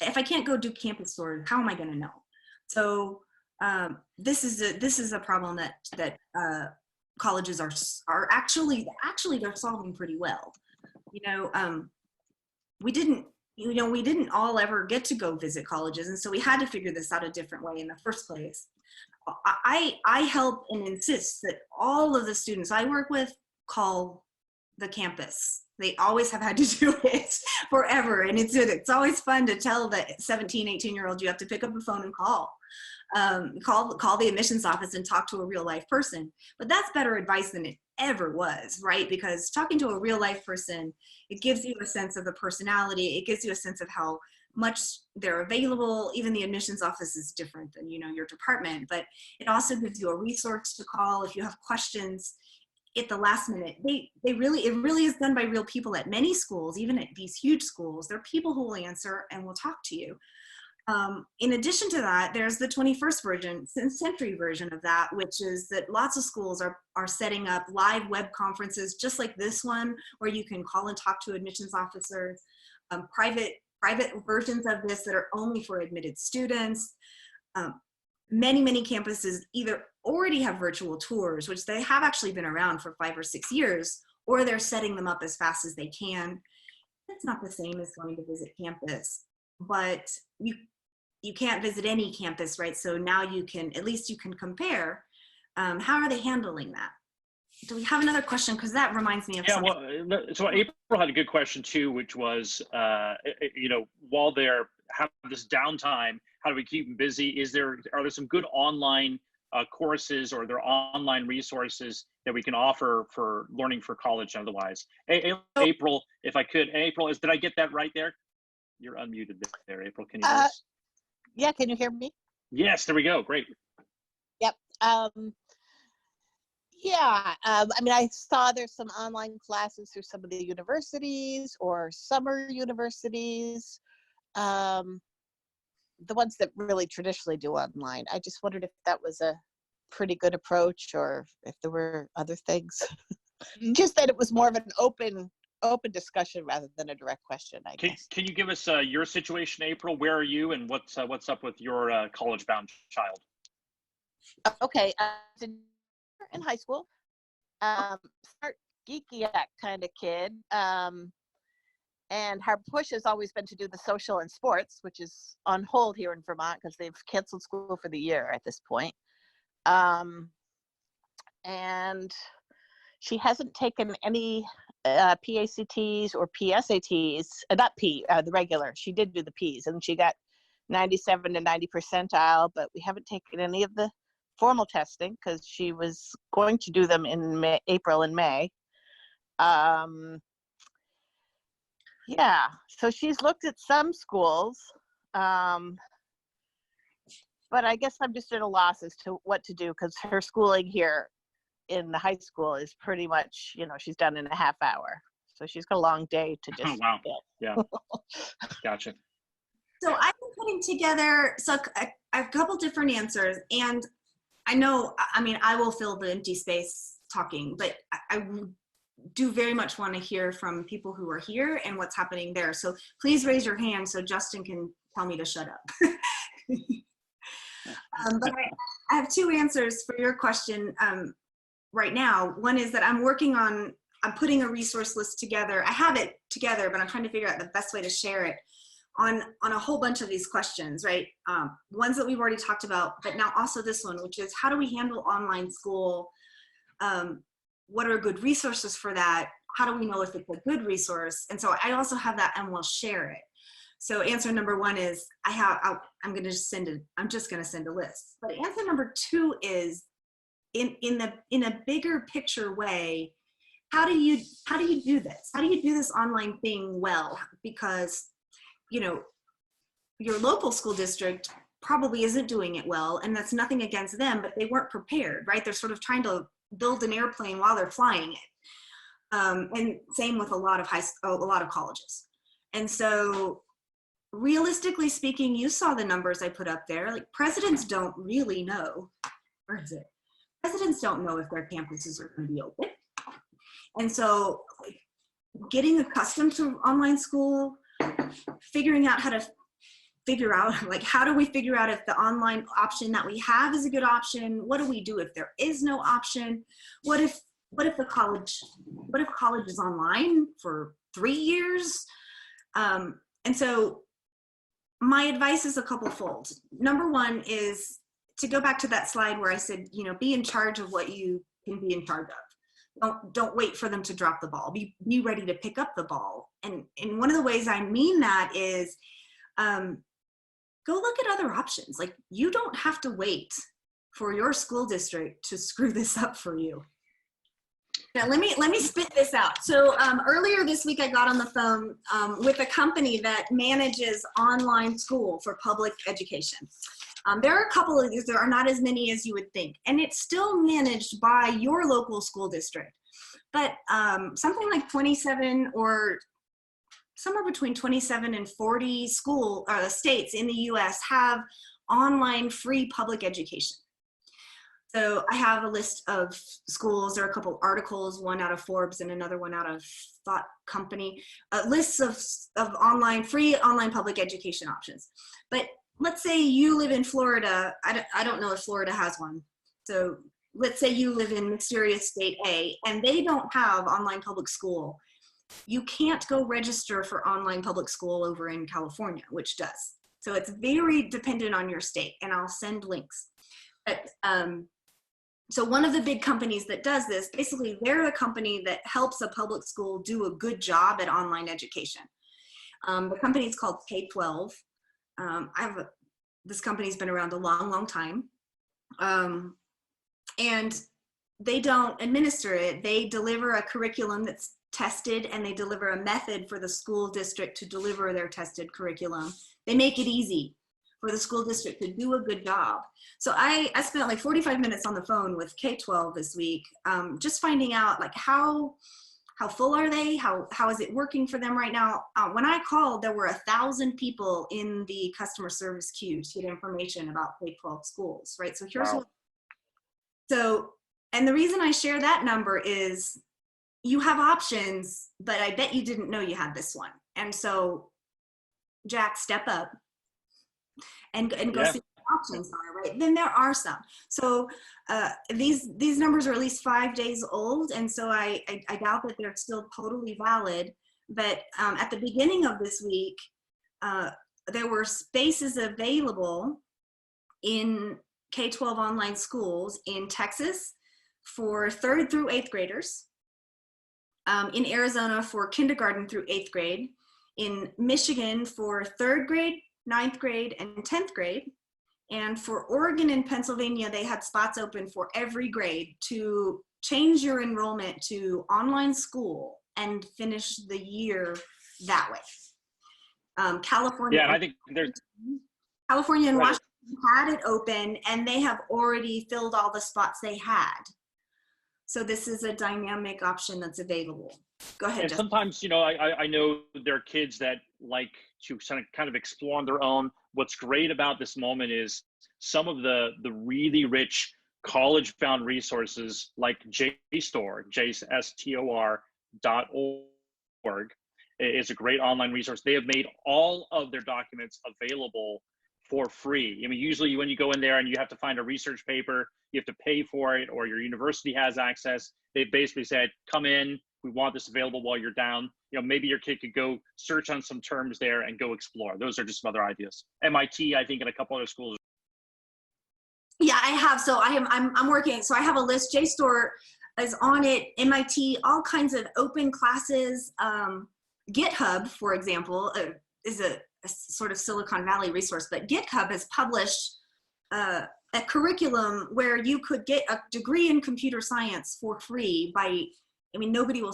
If I can't go do campus tours, how am I going to know? So this is a problem that colleges are actually they're solving pretty well. We didn't all ever get to go visit colleges, and so we had to figure this out a different way in the first place. I help and insist that all of the students I work with call the campus. They always have had to do it forever. And it's always fun to tell the 17, 18-year-old you have to pick up the phone and call the admissions office and talk to a real life person. But that's better advice than it ever was, right? Because talking to a real life person, it gives you a sense of the personality. It gives you a sense of how much they're available. Even the admissions office is different than, your department, but it also gives you a resource to call if you have questions at the last minute. It really is done by real people at many schools, even at these huge schools. There are people who will answer and will talk to you. In addition to that, there's the 21st century version of that, which is that lots of schools are setting up live web conferences just like this one, where you can call and talk to admissions officers, private versions of this that are only for admitted students. Many campuses either already have virtual tours, which they have actually been around for 5 or 6 years, or they're setting them up as fast as they can. It's not the same as going to visit campus, but you can't visit any campus, right? So now at least you can compare. How are they handling that? Do we have another question? Because that reminds me of something. Well, so April had a good question too, which was, while they're having this downtime, how do we keep them busy? Are there some good online courses, or are there online resources that we can offer for learning for college and otherwise? April, if I could, did I get that right there? You're unmuted there, April. Can you hear us? Yeah, can you hear me? Yes, there we go. Great. Yep. I saw there's some online classes through some of the universities or summer universities. the ones that really traditionally do online. I just wondered if that was a pretty good approach or if there were other things. Just that it was more of an open discussion rather than a direct question, I guess. Can you give us your situation, April? Where are you, and what's up with your college-bound child? Okay, in high school, start geeky kind of kid, and her push has always been to do the social and sports, which is on hold here in Vermont because they've canceled school for the year at this point. And she hasn't taken any PACTs or PSATs, not the regular. She did do the Ps, and she got 97 to 90 percentile, but we haven't taken any of the formal testing because she was going to do them in April and May. Yeah, so she's looked at some schools, but I guess I'm just at a loss as to what to do because her schooling here in the high school is pretty much, she's done in a half hour. So she's got a long day to just. Oh, wow. Yeah. Gotcha. So I've been putting together a couple different answers, and I know, I will fill the empty space talking, but I do very much want to hear from people who are here and what's happening there. So please raise your hand so Justin can tell me to shut up. But I have two answers for your question right now. One is that I'm putting a resource list together. I have it together, but I'm trying to figure out the best way to share it on a whole bunch of these questions, right? Ones that we've already talked about, but now also this one, which is how do we handle online school? What are good resources for that? How do we know if it's a good resource? And so I also have that and we'll share it. So answer number one is I'm just gonna send a list. But answer number two is in a bigger picture way, how do you do this? How do you do this online thing well? Because your local school district probably isn't doing it well, and that's nothing against them, but they weren't prepared, right? They're sort of trying to build an airplane while they're flying it. And same with a lot of colleges. And so realistically speaking, you saw the numbers I put up there. Like, presidents don't really know. Where is it? Presidents don't know if their campuses are going to be open. And so getting accustomed to online school, figuring out how to figure out, how do we figure out if the online option that we have is a good option? What do we do if there is no option? What if college is online for 3 years? And so my advice is a couple fold. Number one is to go back to that slide where I said, be in charge of what you can be in charge of. Don't wait for them to drop the ball. Be ready to pick up the ball. And one of the ways I mean that is, go look at other options. Like, you don't have to wait for your school district to screw this up for you. Now, let me spit this out. So earlier this week, I got on the phone with a company that manages online school for public education. There are a couple of these. There are not as many as you would think. And it's still managed by your local school district. But something like 27 or somewhere between 27 and 40 states in the US have online free public education. So I have a list of schools. There are a couple articles, one out of Forbes and another one out of Thought Company, lists of free online public education options. But let's say you live in Florida. I don't know if Florida has one. So let's say you live in mysterious state A and they don't have online public school. You can't go register for online public school over in California, which does. So it's very dependent on your state, and I'll send links. But so one of the big companies that does this, basically they're the company that helps a public school do a good job at online education. The company is called K-12. This company's been around a long, long time. And they don't administer it. They deliver a curriculum that's tested, and they deliver a method for the school district to deliver their tested curriculum. They make it easy for the school district to do a good job. So I spent like 45 minutes on the phone with K-12 this week, just finding out how how full are they? How is it working for them right now? When I called, there were 1,000 people in the customer service queue to get information about K-12 schools, right? So here's Wow. what, so, and the reason I share that number is you have options, but I bet you didn't know you had this one. And so, Jack, step up and go Yeah. see what options are, right? Then there are some. So these numbers are at least 5 days old, and so I doubt that they're still totally valid. But at the beginning of this week, there were spaces available in K-12 online schools in Texas for 3rd through 8th graders, in Arizona for kindergarten through 8th grade, in Michigan for 3rd grade, 9th grade, and 10th grade. And for Oregon and Pennsylvania, they had spots open for every grade to change your enrollment to online school and finish the year that way. California, Yeah, and I think there's California and right. Washington had it open, and they have already filled all the spots they had. So this is a dynamic option that's available. Go ahead, And Justin. sometimes, you know, I know there are kids that like to kind of explore on their own. What's great about this moment is some of the really rich college-bound resources like JSTOR, JSTOR.org is a great online resource. They have made all of their documents available for free. I mean, usually when you go in there and you have to find a research paper, you have to pay for it, or your university has access. They basically said, come in, we want this available while you're down. You know, maybe your kid could go search on some terms there and go explore. Those are just some other ideas. MIT, I think, and a couple other schools. Yeah, I have. So I'm working. So I have a list. JSTOR is on it. MIT, all kinds of open classes. GitHub, for example, is a sort of Silicon Valley resource, but GitHub has published a curriculum where you could get a degree in computer science for free by, I mean, nobody will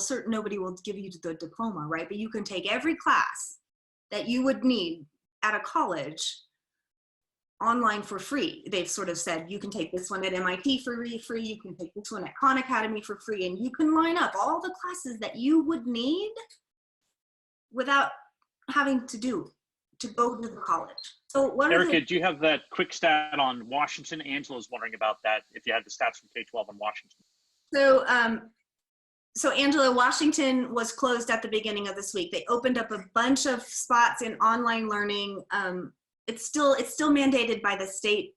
give you the diploma, right? But you can take every class that you would need at a college online for free. They've sort of said, you can take this one at MIT for free, you can take this one at Khan Academy for free, and you can line up all the classes that you would need without having to go to the college. So what Erica, do you have that quick stat on Washington? Angela's wondering about that, if you had the stats from K-12 on Washington. So Angela, Washington was closed at the beginning of this week. They opened up a bunch of spots in online learning. It's still mandated by the state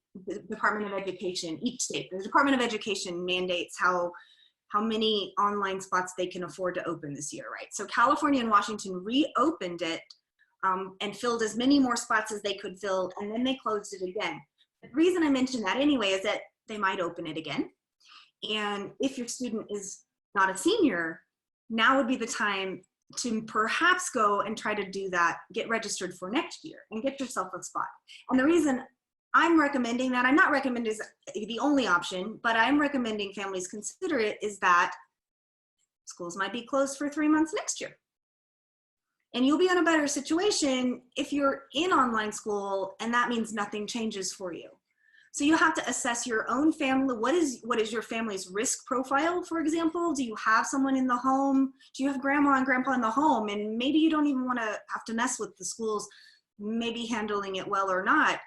Department of Education. Each state, the Department of Education mandates how many online spots they can afford to open this year, right? So California and Washington reopened it and filled as many more spots as they could fill, and then they closed it again. The reason I mention that anyway is that they might open it again. And if your student is not a senior, now would be the time to perhaps go and try to do that, get registered for next year and get yourself a spot. And the reason I'm recommending that, I'm not recommending is the only option, but I'm recommending families consider it, is that schools might be closed for 3 months next year. And you'll be in a better situation if you're in online school, and that means nothing changes for you. So you have to assess your own family. What is your family's risk profile, for example? Do you have someone in the home? Do you have grandma and grandpa in the home? And maybe you don't even want to have to mess with the schools maybe handling it well or not.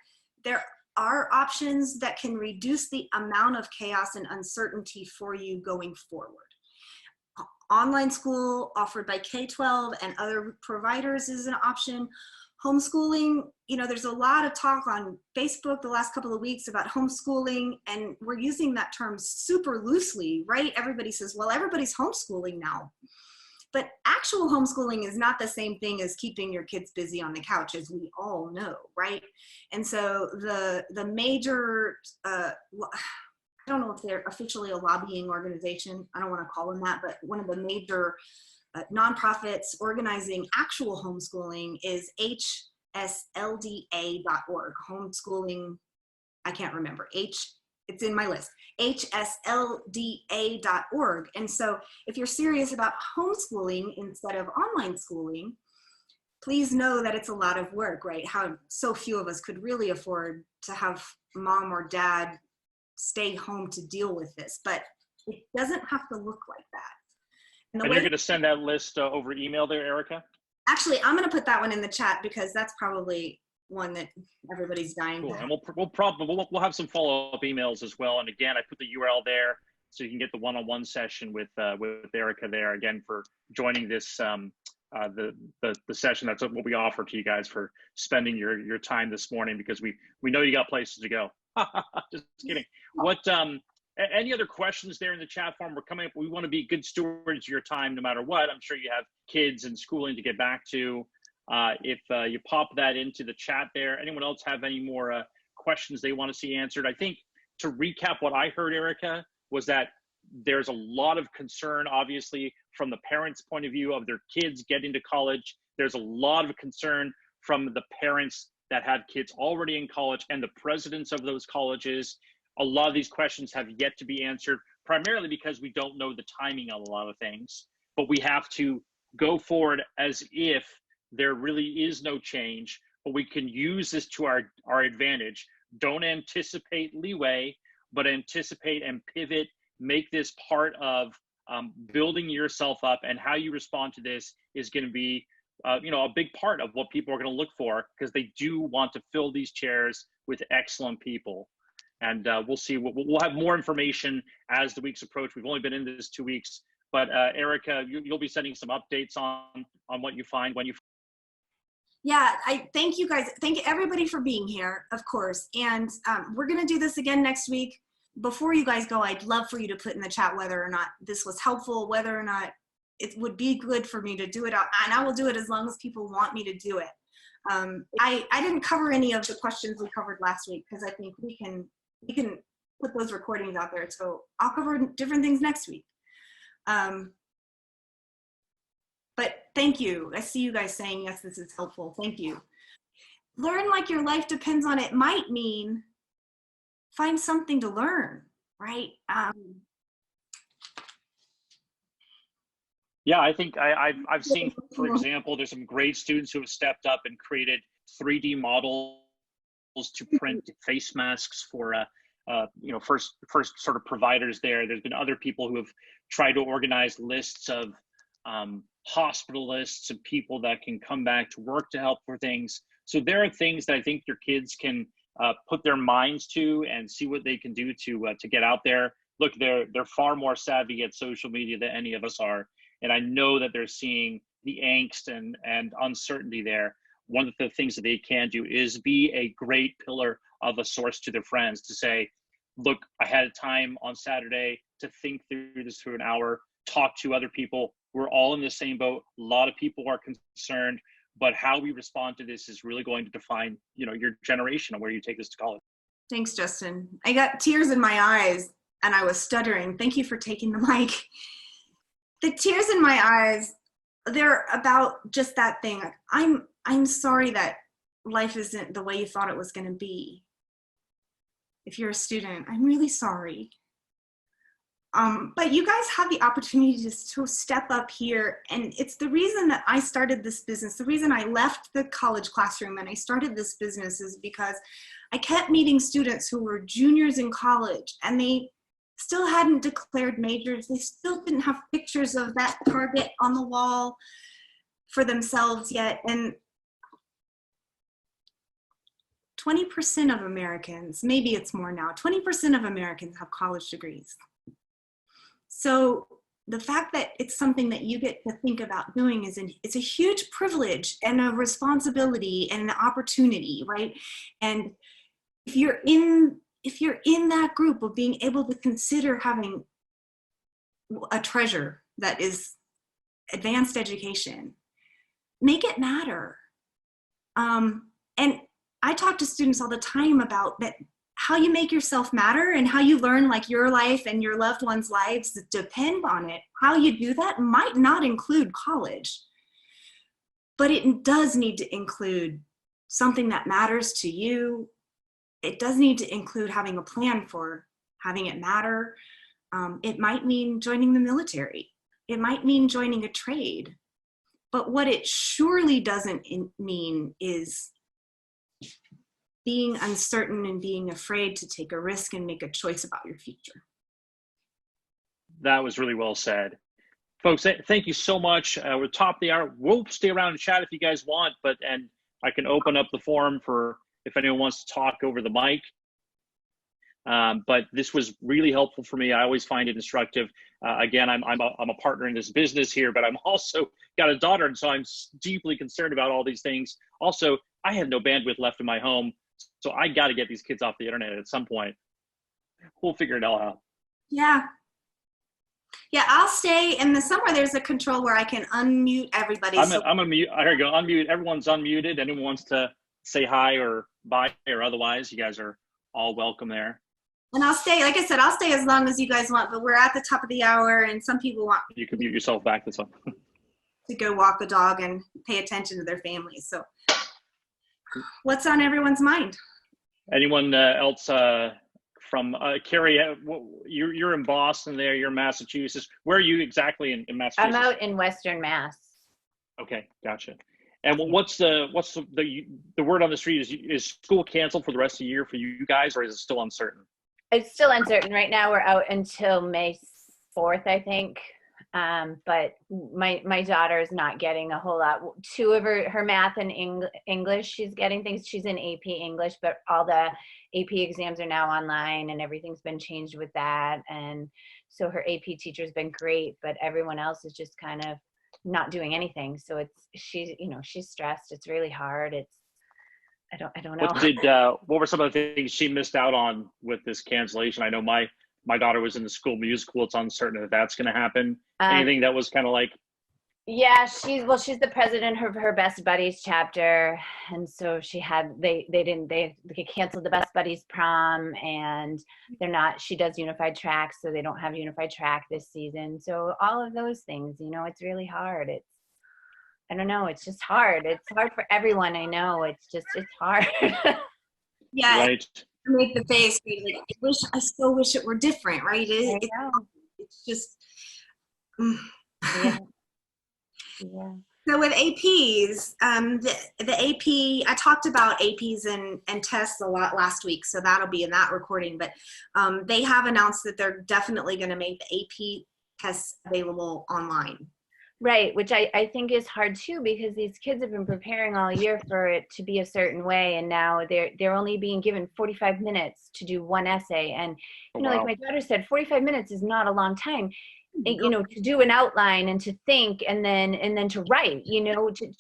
There are options that can reduce the amount of chaos and uncertainty for you going forward. Online school offered by K-12 and other providers is an option. Homeschooling, you know, there's a lot of talk on Facebook the last couple of weeks about homeschooling, and we're using that term super loosely, right? Everybody says, well, everybody's homeschooling now. But actual homeschooling is not the same thing as keeping your kids busy on the couch, as we all know, right? And so the major, I don't know if they're officially a lobbying organization, I don't want to call them that, but one of the major nonprofits organizing actual homeschooling is hslda.org. Homeschooling, I can't remember. It's in my list. hslda.org. And so if you're serious about homeschooling instead of online schooling, please know that it's a lot of work, right? How so few of us could really afford to have mom or dad stay home to deal with this, but it doesn't have to look like that. And And you're going to send that list over email there, Erica? actually, I'm going to put that one in the chat because that's probably one that everybody's dying Cool. to And have. we'll have some follow-up emails as well. And again, I put the URL there so you can get the one-on-one session with Erica there, again, for joining this the session. That's what we offer to you guys for spending your time this morning, because we know you got places to go. Just kidding. What any other questions there in the chat form? We're coming up. We want to be good stewards of your time no matter what. I'm sure you have kids and schooling to get back to. If you pop that into the chat there, anyone else have any more questions they want to see answered? I think to recap what I heard, Erica, was that there's a lot of concern, obviously, from the parents' point of view of their kids getting to college. There's a lot of concern from the parents that have kids already in college and the presidents of those colleges. A lot of these questions have yet to be answered, primarily because we don't know the timing on a lot of things. But we have to go forward as if there really is no change, but we can use this to our advantage. Don't anticipate leeway, but anticipate and pivot. Make this part of building yourself up, and how you respond to this is going to be a big part of what people are going to look for, because they do want to fill these chairs with excellent people. And we'll see. We'll have more information as the weeks approach. We've only been in this 2 weeks, but Erica, you'll be sending some updates on what you find when you. Yeah, I thank you guys. Thank everybody for being here, of course. And we're going to do this again next week. Before you guys go, I'd love for you to put in the chat whether or not this was helpful, whether or not it would be good for me to do it. And I will do it as long as people want me to do it. I didn't cover any of the questions we covered last week, because I think we can put those recordings out there. So I'll cover different things next week. But thank you. I see you guys saying, yes, this is helpful. Thank you. Learn like your life depends on it might mean find something to learn, right? Yeah, I think I've seen, for example, there's some great students who have stepped up and created 3D models to print face masks for first sort of providers there. There's been other people who have tried to organize lists of hospitalists and people that can come back to work to help for things. So there are things that I think your kids can put their minds to and see what they can do to get out there. Look, they're far more savvy at social media than any of us are, and I know that they're seeing the angst and uncertainty there. One of the things that they can do is be a great pillar of a source to their friends to say, look, I had time on Saturday to think through this for an hour, talk to other people. We're all in the same boat. A lot of people are concerned, but how we respond to this is really going to define, your generation and where you take this to college. Thanks, Justin. I got tears in my eyes and I was stuttering. Thank you for taking the mic. The tears in my eyes, they're about just that thing. I'm sorry that life isn't the way you thought it was going to be. If you're a student, I'm really sorry. But you guys have the opportunity to step up here, and it's the reason that I started this business. The reason I left the college classroom and I started this business is because I kept meeting students who were juniors in college, and they still hadn't declared majors. They still didn't have pictures of that target on the wall for themselves yet. And 20% of Americans, maybe it's more now, 20% of Americans have college degrees. So the fact that it's something that you get to think about doing it's a huge privilege and a responsibility and an opportunity, right? And if you're in that group of being able to consider having a treasure that is advanced education, make it matter. And I talk to students all the time about that, how you make yourself matter and how you learn like your life and your loved ones' lives depend on it. How you do that might not include college, but it does need to include something that matters to you. It does need to include having a plan for having it matter. It might mean joining the military. It might mean joining a trade. But what it surely doesn't mean is being uncertain and being afraid to take a risk and make a choice about your future. That was really well said. Folks, thank you so much. We're top of the hour. We'll stay around and chat if you guys want, and I can open up the forum for if anyone wants to talk over the mic. But this was really helpful for me. I always find it instructive. Again, I'm a partner in this business here, but I'm also got a daughter, and so I'm deeply concerned about all these things. Also, I have no bandwidth left in my home, so I got to get these kids off the internet at some point. We'll figure it all out. Yeah. Yeah, I'll stay. In the summer, there's a control where I can unmute everybody. I'm gonna mute. Here you go. Unmute. Everyone's unmuted. Anyone wants to say hi or bye or otherwise, you guys are all welcome there. And I'll stay. Like I said, I'll stay as long as you guys want. But we're at the top of the hour, and some people want You can mute yourself back. That's all. to go walk the dog and pay attention to their families. So, what's on everyone's mind? Anyone else from Carrie? You're in Boston. There, you're in Massachusetts. Where are you exactly in Massachusetts? I'm out in Western Mass. Okay, gotcha. And what's the word on the street? Is school canceled for the rest of the year for you guys, or is it still uncertain? It's still uncertain. Right now we're out until May 4th, I think. But my daughter is not getting a whole lot. Two of her math and English, she's getting things. She's in AP English, but all the AP exams are now online and everything's been changed with that. And so her AP teacher's been great, but everyone else is just kind of not doing anything. So she's stressed. It's really hard. I don't know. What were some of the things she missed out on with this cancellation? I know my daughter was in the school musical. It's uncertain if that's going to happen. Anything that was kind of like? Yeah, she's the president of her Best Buddies chapter, and so she canceled the Best Buddies prom, and she does unified track, so they don't have unified track this season. So all of those things, it's really hard. I don't know. It's just hard. It's hard for everyone. I know. It's hard. Yeah. Right. Make the face. Like, I still wish it were different, right? It's just. Yeah. Yeah. So with APs, the AP, I talked about APs and tests a lot last week, so that'll be in that recording. But they have announced that they're definitely going to make the AP tests available online. Right, which I think is hard too, because these kids have been preparing all year for it to be a certain way, and now they're only being given 45 minutes to do one essay. And like my daughter said, 45 minutes is not a long time. To do an outline and to think and then to write,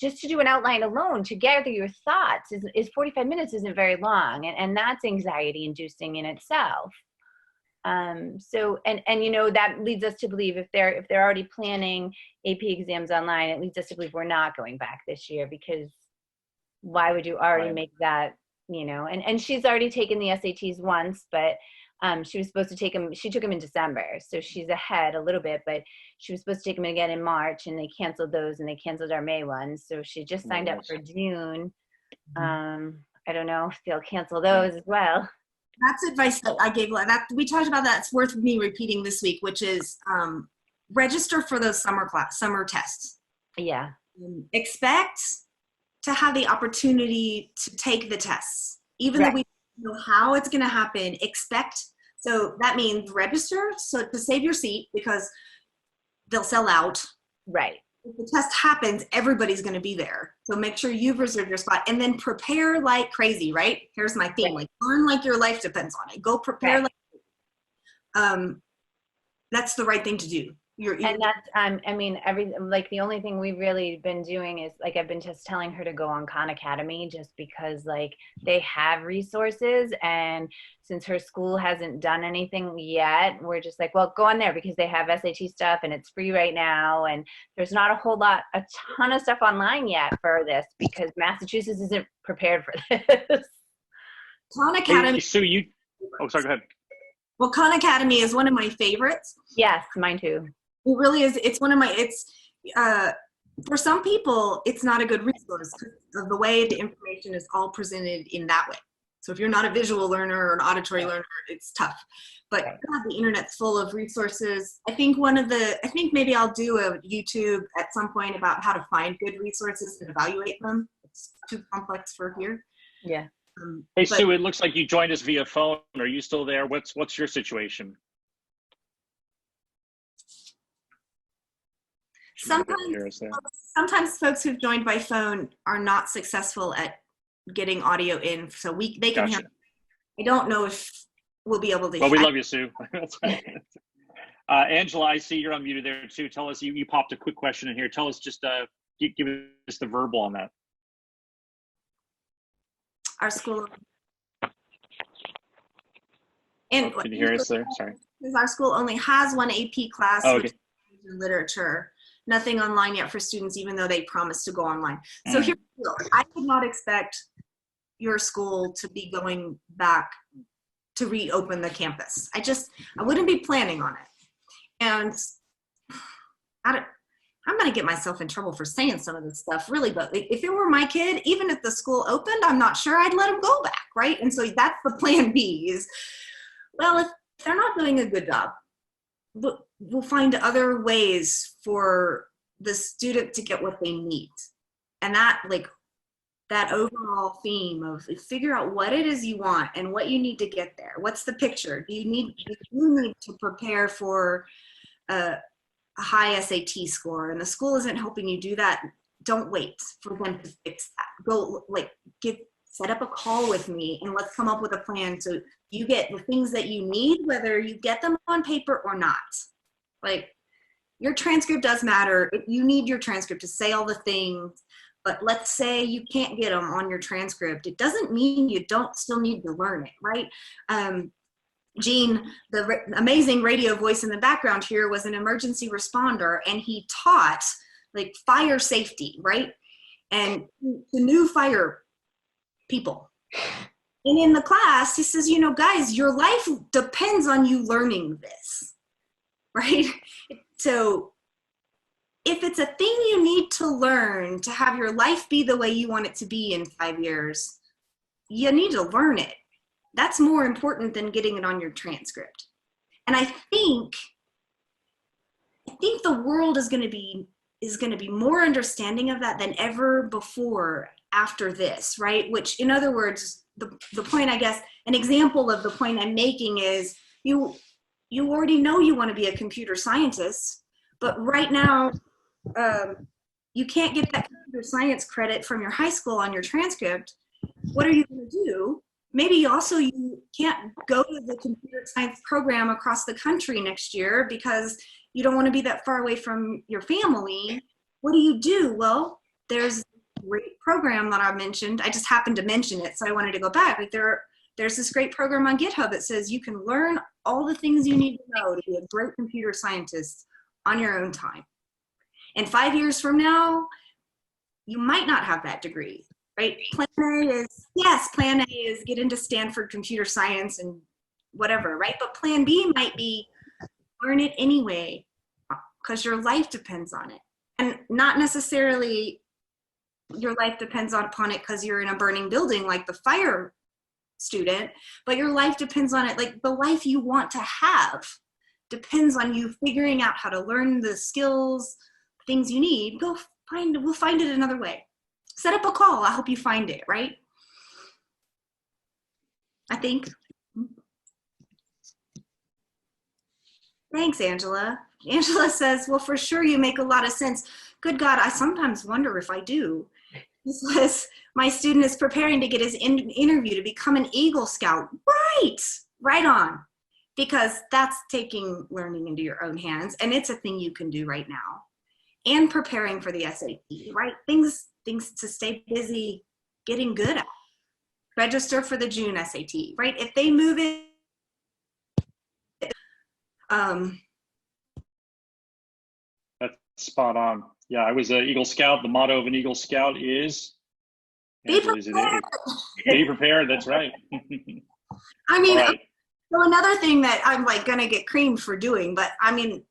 just to do an outline alone, to gather your thoughts is 45 minutes isn't very long, and that's anxiety inducing in itself. So that leads us to believe if they're already planning AP exams online, it leads us to believe we're not going back this year, because why would you already make that, and she's already taken the SATs once, but she was supposed to take them. She took them in December, so she's ahead a little bit. But she was supposed to take them again in March, and they canceled those, and they canceled our May ones. So she just signed up for June. I don't know if they'll cancel those as well. That's advice that I gave. That we talked about. That's worth me repeating this week, which is register for those summer tests. Yeah. Expect to have the opportunity to take the tests, even though we know how it's going to happen. Expect, so that means register, so to save your seat, because they'll sell out. Right. If the test happens, everybody's going to be there, so make sure you've reserved your spot, and then prepare like crazy. Right, here's my theme. Like, learn like your life depends on it. Go prepare. That's the right thing to do. And that's, the only thing we've really been doing is, I've been just telling her to go on Khan Academy, just because, they have resources. And since her school hasn't done anything yet, we're just well, go on there, because they have SAT stuff and it's free right now. And there's not a ton of stuff online yet for this, because Massachusetts isn't prepared for this. Khan Academy. Hey, Sue, sorry, go ahead. Well, Khan Academy is one of my favorites. Yes, mine too. It really is. It's one of my, for some people, it's not a good resource because of the way the information is all presented in that way. So if you're not a visual learner or an auditory learner, it's tough. But God, the internet's full of resources. I think maybe I'll do a YouTube at some point about how to find good resources and evaluate them. It's too complex for here. Yeah. Hey, Sue, it looks like you joined us via phone. Are you still there? What's your situation? sometimes folks who've joined by phone are not successful at getting audio in, so they can hear. I don't know if we'll be able to. Well, we love you, Sue. Angela, I see you're unmuted there too. Tell us, you popped a quick question in here. Tell us, just give us the verbal on that. Our school. And can you hear us there? Sorry. Our school only has one AP class, okay. which is literature. Nothing online yet for students, even though they promised to go online. So here's the deal. I could not expect your school to be going back to reopen the campus. I wouldn't be planning on it. And I'm gonna get myself in trouble for saying some of this stuff, really, but if it were my kid, even if the school opened, I'm not sure I'd let them go back, right? And so that's the plan B is, well, if they're not doing a good job, we'll find other ways for the student to get what they need. And that overall theme of figure out what it is you want and what you need to get there. What's the picture? You need to prepare for a high SAT score, and the school isn't helping you do that. Don't wait for them to fix that. Go set up a call with me and let's come up with a plan so you get the things that you need, whether you get them on paper or not. Like, your transcript does matter. You need your transcript to say all the things, but let's say you can't get them on your transcript. It doesn't mean you don't still need to learn it, right? Gene, the amazing radio voice in the background here, was an emergency responder, and he taught like fire safety, right? And the new fire people. And in the class, he says, guys, your life depends on you learning this, right? So if it's a thing you need to learn to have your life be the way you want it to be in 5 years, you need to learn it. That's more important than getting it on your transcript. And I think the world is going to be more understanding of that than ever before after this, right? Which, in other words, the point, I guess, an example of the point I'm making is you already know you want to be a computer scientist, but right now you can't get that computer science credit from your high school on your transcript. What are you going to do? Maybe also you can't go to the computer science program across the country next year because you don't want to be that far away from your family. What do? Well, there's a great program that I mentioned. I just happened to mention it, so I wanted to go back. Like there's this great program on GitHub that says you can learn all the things you need to know to be a great computer scientist on your own time. And 5 years from now, you might not have that degree. Right? Plan A is get into Stanford computer science and whatever, right? But plan B might be learn it anyway because your life depends on it. And not necessarily your life depends upon it because you're in a burning building like the fire student, but your life depends on it. Like, the life you want to have depends on you figuring out how to learn the skills, things you need. We'll find it another way. Set up a call. I hope you find it, right? I think. Thanks, Angela. Angela says, well, for sure you make a lot of sense. Good God, I sometimes wonder if I do. He says, my student is preparing to get his interview to become an Eagle Scout. Right on. Because that's taking learning into your own hands, and it's a thing you can do right now. And preparing for the SAT, right? Things to stay busy getting good at. Register for the June SAT, right? If they move it, that's spot on. Yeah, I was an Eagle Scout. The motto of an Eagle Scout is be prepared. Be prepared. That's right. I mean, right. So another thing that I'm like gonna get creamed for doing, but I mean,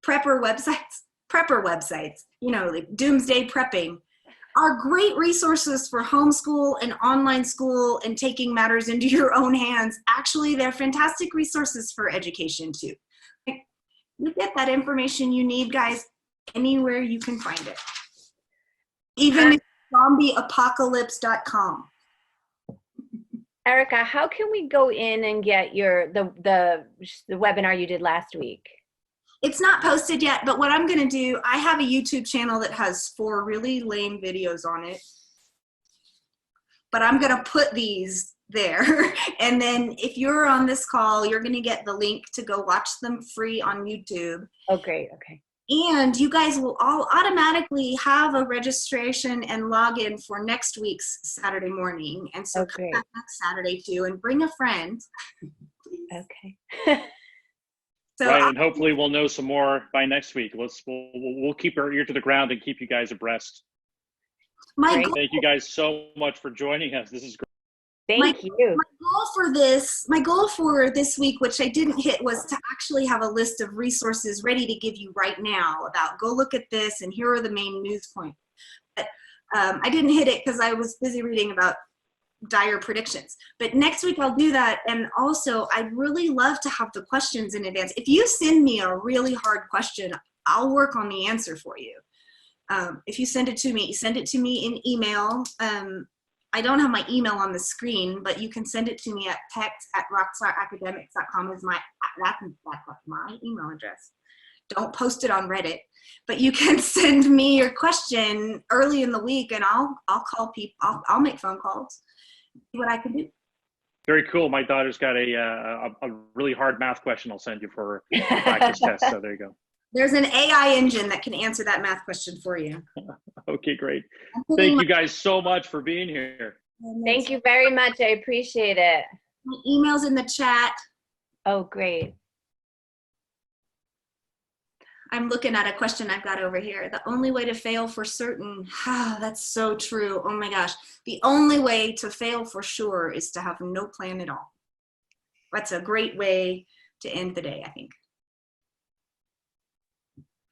prepper websites, like doomsday prepping, are great resources for homeschool and online school and taking matters into your own hands. Actually, they're fantastic resources for education too. Like, you get that information you need, guys, anywhere you can find it. Even zombieapocalypse.com. Erica, how can we go in and get the webinar you did last week? It's not posted yet, but what I'm going to do, I have a YouTube channel that has 4 really lame videos on it. But I'm going to put these there. And then if you're on this call, you're going to get the link to go watch them free on YouTube. Oh, great. Okay. And you guys will all automatically have a registration and login for next week's Saturday morning. And so come back next Saturday too and bring a friend. Okay. So right, and hopefully we'll know some more by next week. We'll keep our ear to the ground and keep you guys abreast. Thank you guys so much for joining us. This is great. Thank you. My goal for this week, which I didn't hit, was to actually have a list of resources ready to give you right now about go look at this and here are the main news points. But I didn't hit it because I was busy reading about dire predictions. But next week I'll do that. And also I'd really love to have the questions in advance. If you send me a really hard question, I'll work on the answer for you. If you send it to me in email. I don't have my email on the screen, but you can send it to me at text@rockstaracademics.com is that's my email address. Don't post it on Reddit, but you can send me your question early in the week and I'll call people, I'll make phone calls, see what I can do. Very cool. My daughter's got a really hard math question I'll send you for a practice test. So there you go. There's an AI engine that can answer that math question for you. Okay, great. Thank you guys so much for being here. Thank you very much. I appreciate it. My email's in the chat. Oh, great. I'm looking at a question I've got over here. The only way to fail for certain. That's so true. Oh my gosh. The only way to fail for sure is to have no plan at all. That's a great way to end the day, I think.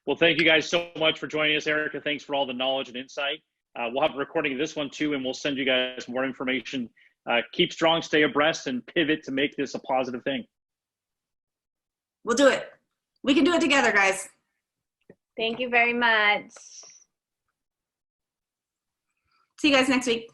Well, thank you guys so much for joining us, Erica. Thanks for all the knowledge and insight. We'll have a recording of this one too, and we'll send you guys more information. Keep strong, stay abreast, and pivot to make this a positive thing. We'll do it. We can do it together, guys. Thank you very much. See you guys next week.